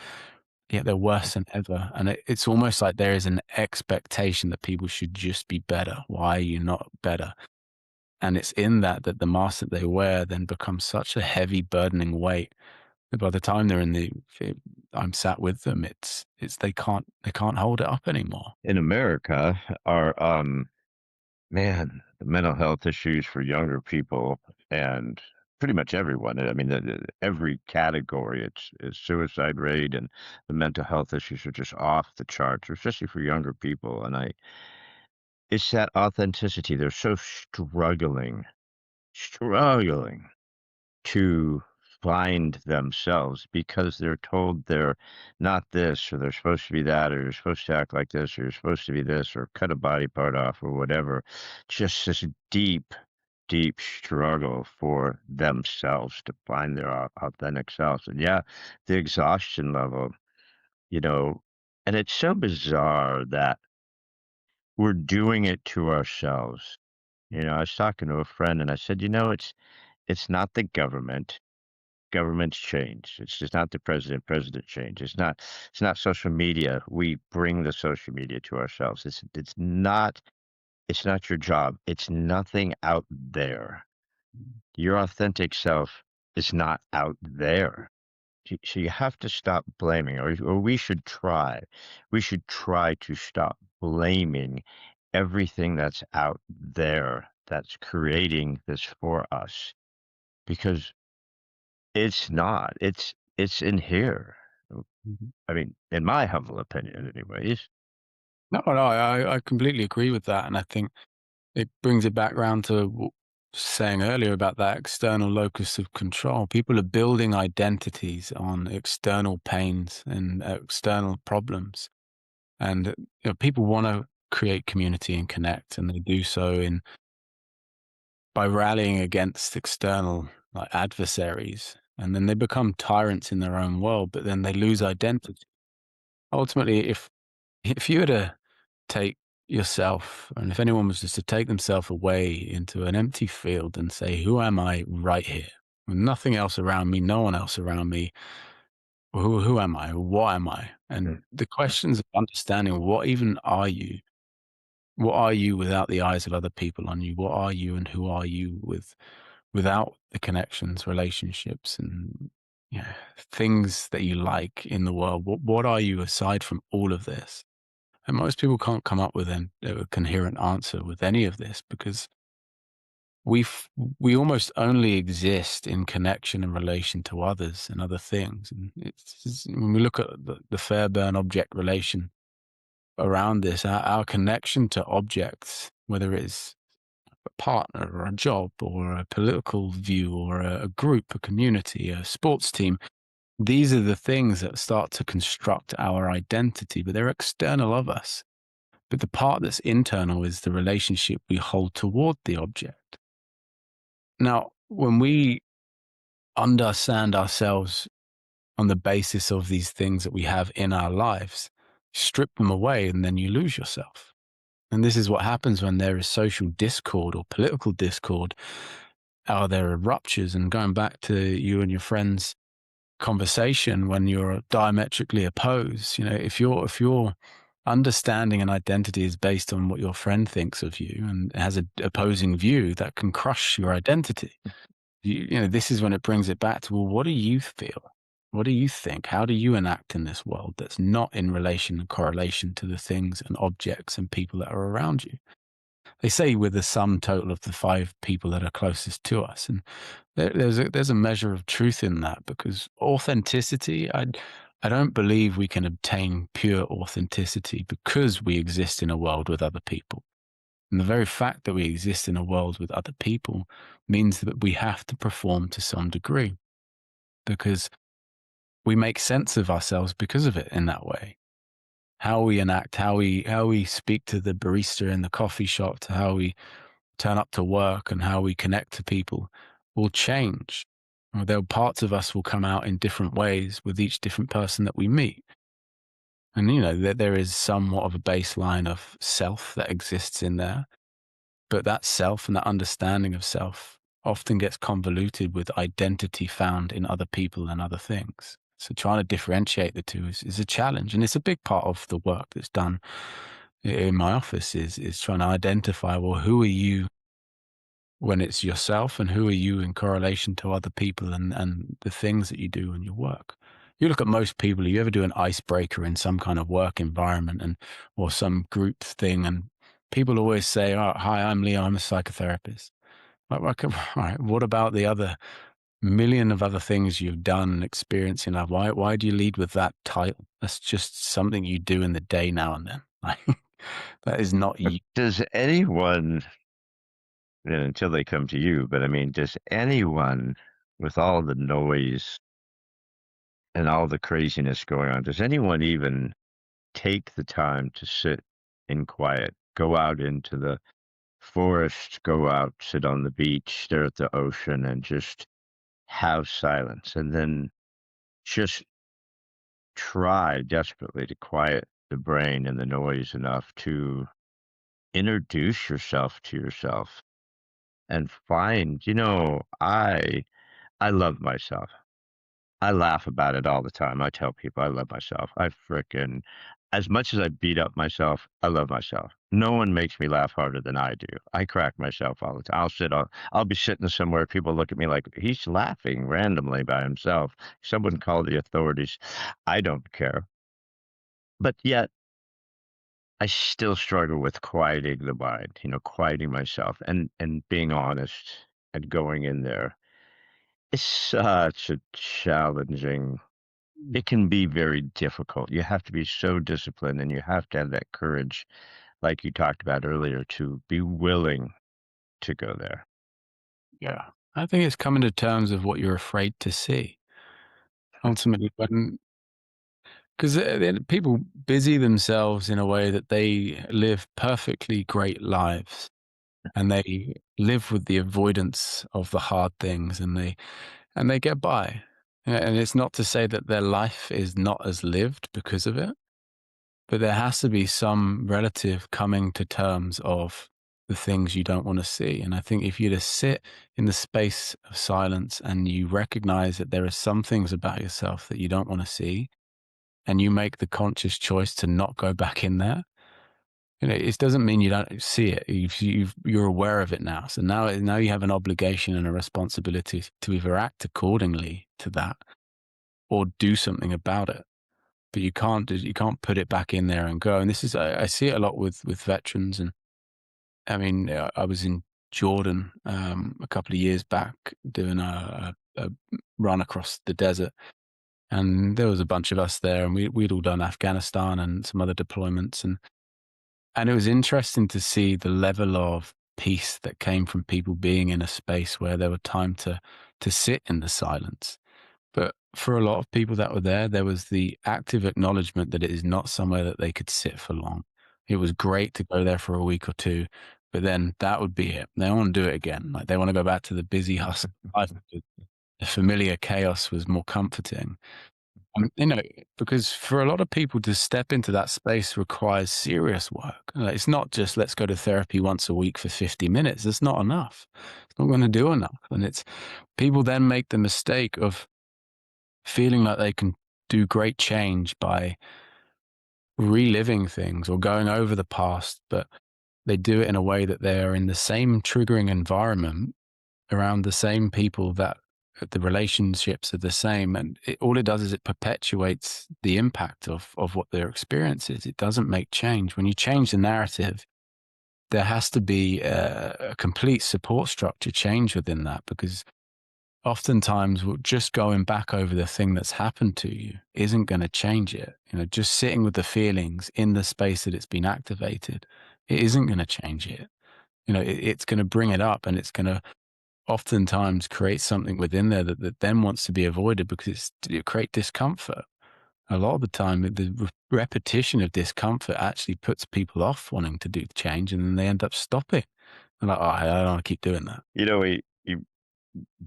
Speaker 1: yet they're worse than ever. And it's almost like there is an expectation that people should just be better. Why are you not better? And it's in that the mask that they wear then becomes such a heavy burdening weight that by the time they're I'm sat with them, it's they can't hold it up anymore.
Speaker 2: In America, our man, the mental health issues for younger people and pretty much everyone. I mean, every category, it's suicide rate and the mental health issues are just off the charts, especially for younger people. And it's that authenticity. They're so struggling to find themselves because they're told they're not this, or they're supposed to be that, or you're supposed to act like this, or you're supposed to be this, or cut a body part off, or whatever. Just this deep struggle for themselves to find their authentic selves. And yeah, the exhaustion level, you know, and it's so bizarre that we're doing it to ourselves. I was talking to a friend and I said, it's not the government. Governments change. It's just not the president. President change. It's not social media. We bring the social media to ourselves. It's not your job. It's nothing out there. Your authentic self is not out there. So you have to stop blaming, or we should try. We should try to stop blaming everything that's out there that's creating this for us, because it's not. It's in here.
Speaker 1: Mhm.
Speaker 2: I mean, in my humble opinion, anyways.
Speaker 1: No, no, I completely agree with that, and I think it brings it back round to saying earlier about that external locus of control. People are building identities on external pains and external problems, and people want to create community and connect, and they do so in by rallying against external like adversaries, and then they become tyrants in their own world, but then they lose identity. Ultimately, if you were to take yourself, and if anyone was just to take themselves away into an empty field and say, "Who am I right here? With nothing else around me, no one else around me. Who am I? What am I?" And
Speaker 2: Mm.
Speaker 1: the questions of understanding what even are you? What are you without the eyes of other people on you? What are you, and who are you without the connections, relationships, and things that you like in the world? What are you aside from all of this? And most people can't come up with a coherent answer with any of this because we f- we almost only exist in connection and relation to others and other things. And when we look at the Fairbairn object relation around this, our connection to objects, whether it's a partner or a job or a political view or a group, a community, a sports team, these are the things that start to construct our identity, but they're external of us. But the part that's internal is the relationship we hold toward the object. Now, when we understand ourselves on the basis of these things that we have in our lives, strip them away, and then you lose yourself. And this is what happens when there is social discord or political discord, or there are ruptures. And going back to you and your friends' conversation, when you're diametrically opposed, if your understanding and identity is based on what your friend thinks of you and has an opposing view, that can crush your identity. This is when it brings it back to, well, what do you feel? What do you think? How do you enact in this world that's not in relation and correlation to the things and objects and people that are around you? They say we're the sum total of the five people that are closest to us. And there's a measure of truth in that, because authenticity, I don't believe we can obtain pure authenticity because we exist in a world with other people. And the very fact that we exist in a world with other people means that we have to perform to some degree, because we make sense of ourselves because of it in that way. How we enact, how we speak to the barista in the coffee shop, to how we turn up to work and how we connect to people will change. Or there parts of us will come out in different ways with each different person that we meet. And there is somewhat of a baseline of self that exists in there. But that self and that understanding of self often gets convoluted with identity found in other people and other things. So trying to differentiate the two is a challenge. And it's a big part of the work that's done in my office is trying to identify, well, who are you when it's yourself, and who are you in correlation to other people and the things that you do in your work. You look at most people, you ever do an icebreaker in some kind of work environment or some group thing, and people always say, oh, hi, I'm Leo, I'm a psychotherapist. All right, what about the other million of other things you've done and experienced in life? Why do you lead with that title? That's just something you do in the day now and then. Like, that is not
Speaker 2: But
Speaker 1: you.
Speaker 2: does anyone, and until they come to you, but I mean, does anyone with all the noise and all the craziness going on, does anyone even take the time to sit in quiet, go out into the forest, go out, sit on the beach, stare at the ocean, and just have silence, and then just try desperately to quiet the brain and the noise enough to introduce yourself to yourself and find, I love myself. I laugh about it all the time. I tell people I love myself. I frickin' as much as I beat up myself, I love myself. No one makes me laugh harder than I do. I crack myself all the time. I'll be sitting somewhere, people look at me like, "He's laughing randomly by himself. Someone call the authorities." I don't care. But yet, I still struggle with quieting the mind, quieting myself and being honest and going in there. It's such a challenging, it can be very difficult. You have to be so disciplined and you have to have that courage, like you talked about earlier, to be willing to go there.
Speaker 1: Yeah. I think it's coming to terms of what you're afraid to see. Ultimately, when because people busy themselves in a way that they live perfectly great lives, and they live with the avoidance of the hard things, and they get by. And it's not to say that their life is not as lived because of it, but there has to be some relative coming to terms of the things you don't want to see. And I think if you just sit in the space of silence and you recognize that there are some things about yourself that you don't want to see, and you make the conscious choice to not go back in there, it doesn't mean you don't see it. You're aware of it now. So now you have an obligation and a responsibility to either act accordingly to that or do something about it. but you can't put it back in there and go. And this is I see it a lot with veterans, and I mean I was in Jordan a couple of years back doing a run across the desert, and there was a bunch of us there, and we'd all done Afghanistan and some other deployments, and it was interesting to see the level of peace that came from people being in a space where there were time to sit in the silence. But for a lot of people that were there, there was the active acknowledgement that it is not somewhere that they could sit for long. It was great to go there for a week or two, but then that would be it. They don't want to do it again. Like they want to go back to the busy hustle of life. The familiar chaos was more comforting. You know, because for a lot of people to step into that space requires serious work. Like, it's not just let's go to therapy once a week for 50 minutes. That's not enough. It's not going to do enough. And it's people then make the mistake of feeling like they can do great change by reliving things or going over the past, but they do it in a way that they're in the same triggering environment around the same people that the relationships are the same. And all it does is it perpetuates the impact of what their experience is. It doesn't make change. When you change the narrative, there has to be a complete support structure change within that, because oftentimes just going back over the thing that's happened to you isn't going to change it. You know, just sitting with the feelings in the space that it's been activated, it isn't going to change it. You know, it's going to bring it up, and it's going to oftentimes create something within there that then wants to be avoided because it create discomfort. A lot of the time, the repetition of discomfort actually puts people off wanting to do change, and then they end up stopping. And like, oh, I don't want to keep doing that.
Speaker 2: You know, you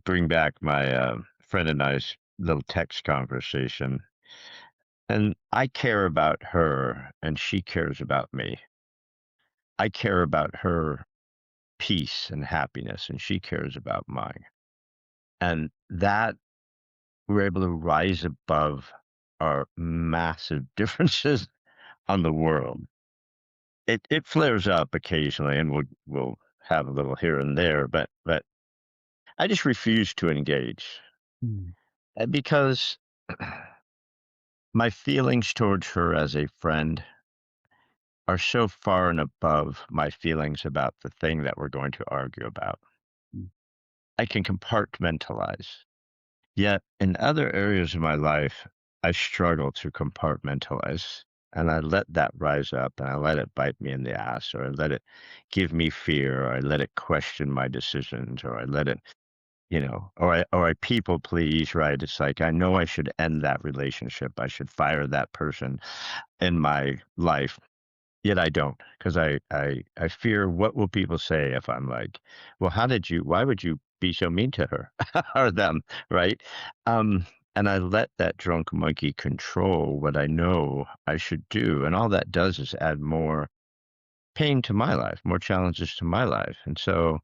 Speaker 2: bring back my friend and I's little text conversation, and I care about her, and she cares about me. I care about her peace and happiness, and she cares about mine. And that we're able to rise above our massive differences on the world. It flares up occasionally, and we'll have a little here and there, but I just refuse to engage
Speaker 1: Mm,
Speaker 2: because my feelings towards her as a friend are so far and above my feelings about the thing that we're going to argue about.
Speaker 1: mm,
Speaker 2: I can compartmentalize. Yet in other areas of my life, I struggle to compartmentalize. And I let that rise up and I let it bite me in the ass, or I let it give me fear, or I let it question my decisions, or I let it, or I people please, right? It's like I know I should end that relationship. I should fire that person in my life. Yet I don't, because I fear what will people say if I'm like, well, why would you be so mean to her or them, right? Um, and I let that drunk monkey control what I know I should do. And all that does is add more pain to my life, more challenges to my life. And so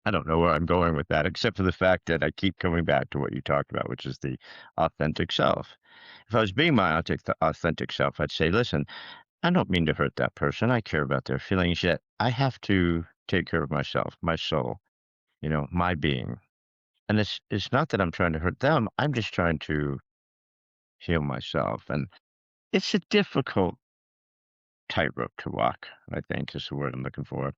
Speaker 2: I don't know where I'm going with that, except for the fact that I keep coming back to what you talked about, which is the authentic self. If I was being my authentic self, I'd say, listen, I don't mean to hurt that person. I care about their feelings, yet I have to take care of myself, my soul, my being. And it's not that I'm trying to hurt them. I'm just trying to heal myself. And it's a difficult tightrope to walk, I think is the word I'm looking for.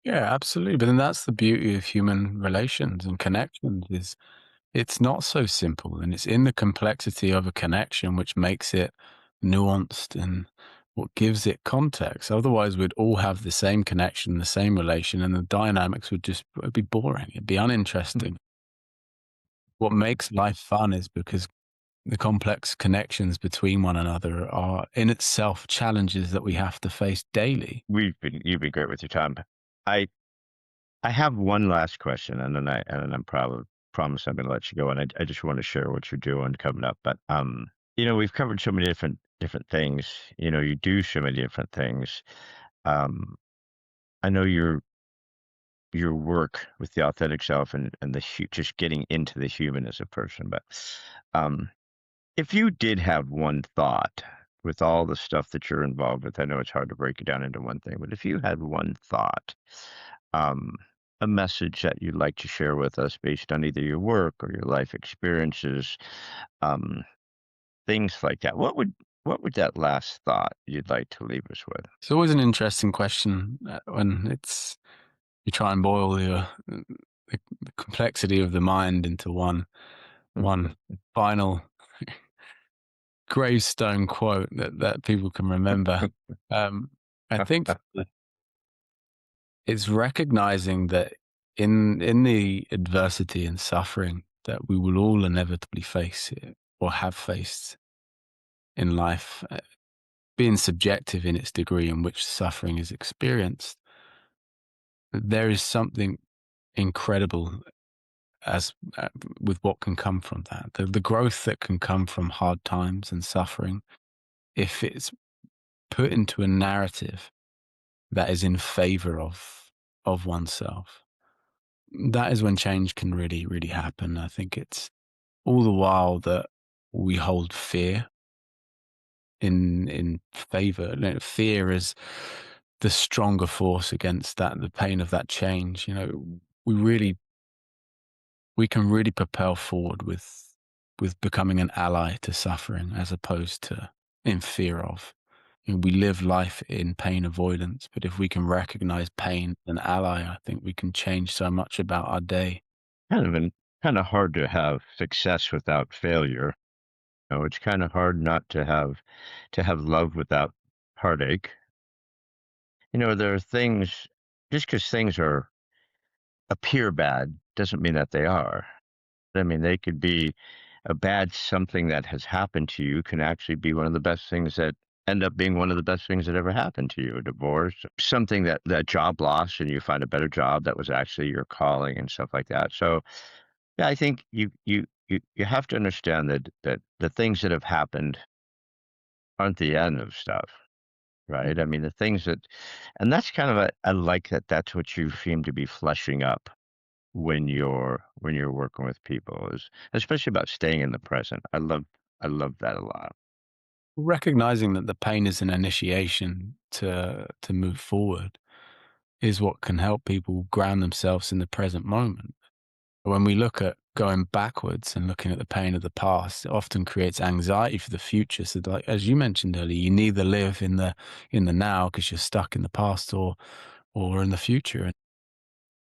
Speaker 1: yeah, absolutely. But then that's the beauty of human relations and connections is it's not so simple, and it's in the complexity of a connection which makes it nuanced and what gives it context. Otherwise, we'd all have the same connection, the same relation, and the dynamics would be boring. It'd be uninteresting. What makes life fun is because the complex connections between one another are in itself challenges that we have to face daily.
Speaker 2: You've been great with your time. I I have one last question, and then I'm probably promise I'm going to let you go. And I just want to share what you're doing coming up. But we've covered so many different things. You do so many different things. Um, I know your work with the authentic self and just getting into the human as a person. But um, if you did have one thought with all the stuff that you're involved with, I know it's hard to break it down into one thing, but if you had one thought, um, a message that you'd like to share with us based on either your work or your life experiences, um, things like that, what would that last thought you'd like to leave us with?
Speaker 1: It's always an interesting question when you try and boil the complexity of the mind into one final gravestone quote that people can remember. Um, I think it's recognizing that in the adversity and suffering that we will all inevitably face or have faced in life, being subjective in its degree in which suffering is experienced, there is something incredible as with what can come from that. The growth that can come from hard times and suffering, if it's put into a narrative that is in favor of oneself, that is when change can really, really happen. I think it's all the while that we hold fear in favor. Fear is the stronger force against that, the pain of that change. We really we can really propel forward with becoming an ally to suffering as opposed to in fear of. We live life in pain avoidance, but if we can recognize pain as an ally, I think we can change so much about our day.
Speaker 2: Kind of hard to have success without failure. It's kind of hard not to have love without heartache. There are things, just because things are appear bad doesn't mean that they are. I mean, they could be a bad something that has happened to you can actually be one of the best things that end up being one of the best things that ever happened to you. A divorce, something that job loss, and you find a better job that was actually your calling and stuff like that. So yeah, I think you have to understand that the things that have happened aren't the end of stuff, right? I mean, the things and that's kind of I like that. That's what you seem to be fleshing up when you're working with people, is especially about staying in the present. I love that a lot.
Speaker 1: Recognizing that the pain is an initiation to move forward is what can help people ground themselves in the present moment. When we look at going backwards and looking at the pain of the past, it often creates anxiety for the future. So, like as you mentioned earlier, you neither live in the now because you're stuck in the past, or in the future. And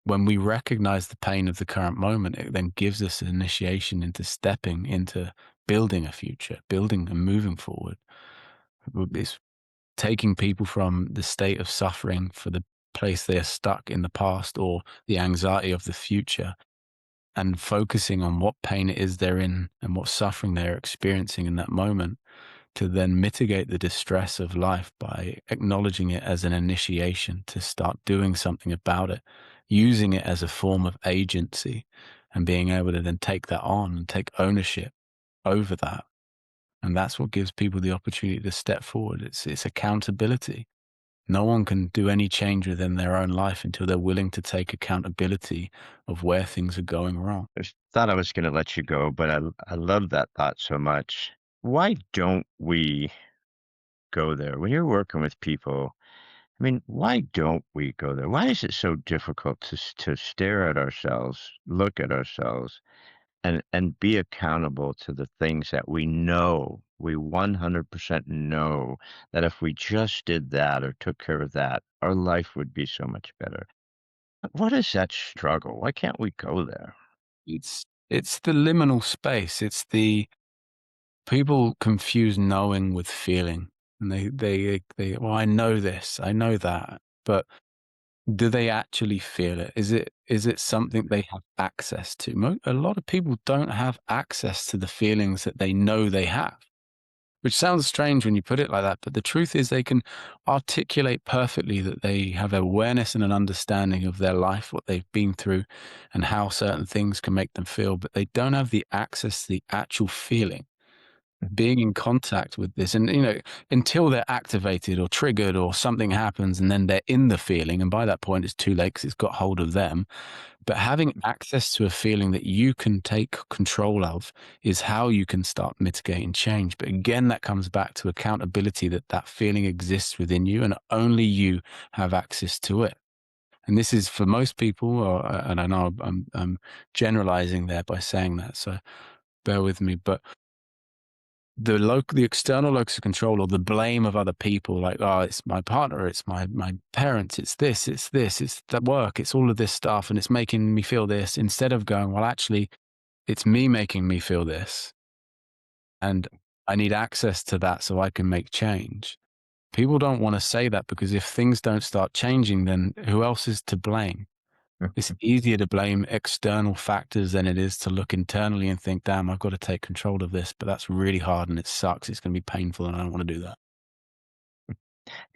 Speaker 1: when we recognize the pain of the current moment, it then gives us an initiation into stepping into building a future, building and moving forward. It's taking people from the state of suffering for the place they are stuck in the past or the anxiety of the future, and focusing on what pain it is they're in and what suffering they're experiencing in that moment, to then mitigate the distress of life by acknowledging it as an initiation to start doing something about it, using it as a form of agency, and being able to then take that on and take ownership over that. And that's what gives people the opportunity to step forward. It's accountability. No one can do any change within their own life until they're willing to take accountability of where things are going wrong.
Speaker 2: I just thought I was going to let you go, but I love that thought so much. Why don't we go there when you're working with people? I mean, why don't we go there? Why is it so difficult to stare at ourselves, look at ourselves, and be accountable to the things that we 100% know that if we just did that or took care of that, our life would be so much better? What is that struggle? Why can't we go there?
Speaker 1: It's the liminal space. It's the people confuse knowing with feeling. And they well, I know this, I know that, but do they actually feel it? Is it something they have access to? A lot of people don't have access to the feelings that they know they have, which sounds strange when you put it like that. But the truth is, they can articulate perfectly that they have awareness and an understanding of their life, what they've been through, and how certain things can make them feel, but they don't have the access to the actual feeling, being in contact with this. And until they're activated or triggered or something happens and then they're in the feeling, and by that point it's too late because it's got hold of them. But having access to a feeling that you can take control of is how you can start mitigating change. But again, that comes back to accountability, that that feeling exists within you and only you have access to it. And this is for most people, and I know I'm generalizing there by saying that, so bear with me. But the external locus of control or the blame of other people, like, oh, it's my partner, it's my parents, it's the work, it's all of this stuff, and it's making me feel this, instead of going, well, actually, it's me making me feel this, and I need access to that so I can make change. People don't want to say that, because if things don't start changing, then who else is to blame? It's easier to blame external factors than it is to look internally and think, damn, I've got to take control of this. But that's really hard and it sucks. It's going to be painful and I don't want to do that.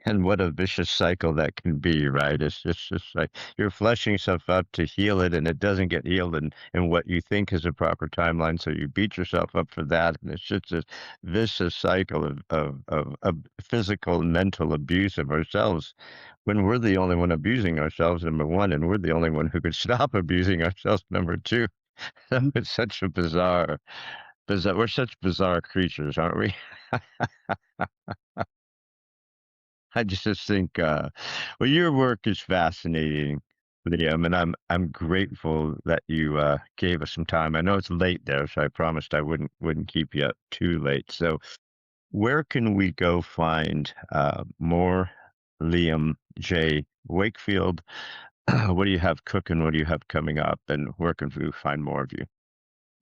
Speaker 2: And what a vicious cycle that can be, right? It's just like you're fleshing stuff up to heal it, and it doesn't get healed in what you think is a proper timeline. So you beat yourself up for that, and it's just this vicious cycle of physical and mental abuse of ourselves when we're the only one abusing ourselves, number one, and we're the only one who could stop abusing ourselves, number two. So
Speaker 1: Mm.
Speaker 2: it's such a bizarre. We're such bizarre creatures, aren't we? I just think, well, your work is fascinating, Liam, and I'm grateful that you gave us some time. I know it's late there, so I promised I wouldn't keep you up too late. So, where can we go find more Liam J. Wakefield? What do you have cooking? What do you have coming up? And where can we find more of you?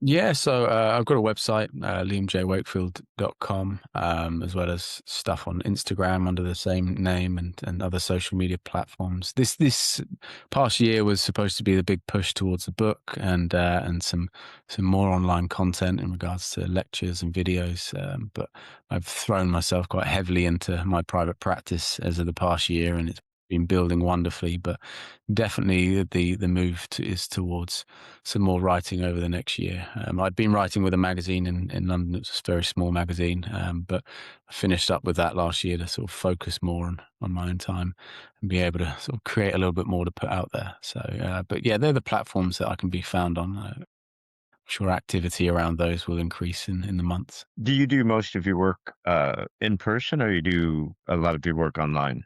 Speaker 1: Yeah, so I've got a website, liamjwakefield.com, as well as stuff on Instagram under the same name, and other social media platforms. This past year was supposed to be the big push towards the book, and some more online content in regards to lectures and videos. But I've thrown myself quite heavily into my private practice as of the past year, and it's been building wonderfully. But definitely the move is towards some more writing over the next year. I'd been writing with a magazine in London. It was a very small magazine, but I finished up with that last year to sort of focus more on my own time and be able to sort of create a little bit more to put out there. So, but yeah, they're the platforms that I can be found on. I'm sure activity around those will increase in the months.
Speaker 2: Do you do most of your work in person, or you do a lot of your work online?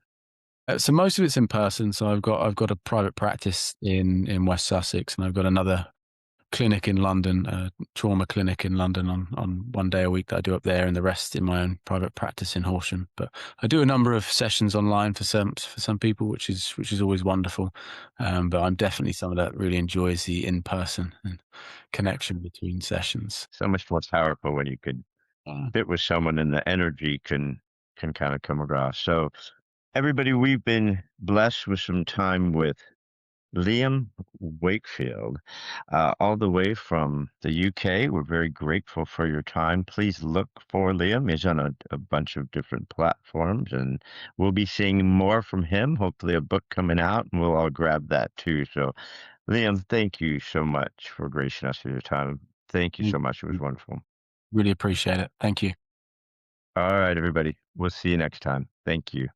Speaker 1: So most of it's in person. So I've got a private practice in West Sussex, and I've got another clinic in London, trauma clinic in London on one day a week that I do up there, and the rest in my own private practice in Horsham. But I do a number of sessions online for some people, which is always wonderful. But I'm definitely someone that really enjoys the in person and connection between sessions.
Speaker 2: So much more powerful when you could
Speaker 1: Uh,
Speaker 2: fit with someone and the energy can kind of come across. So everybody, we've been blessed with some time with Liam Wakefield, all the way from the UK. We're very grateful for your time. Please look for Liam. He's on a bunch of different platforms, and we'll be seeing more from him. Hopefully, a book coming out, and we'll all grab that too. So, Liam, thank you so much for gracing us with your time. Thank you
Speaker 1: mm,
Speaker 2: so much. It was
Speaker 1: mm,
Speaker 2: wonderful.
Speaker 1: really appreciate it. Thank you.
Speaker 2: All right, everybody. We'll see you next time. Thank you.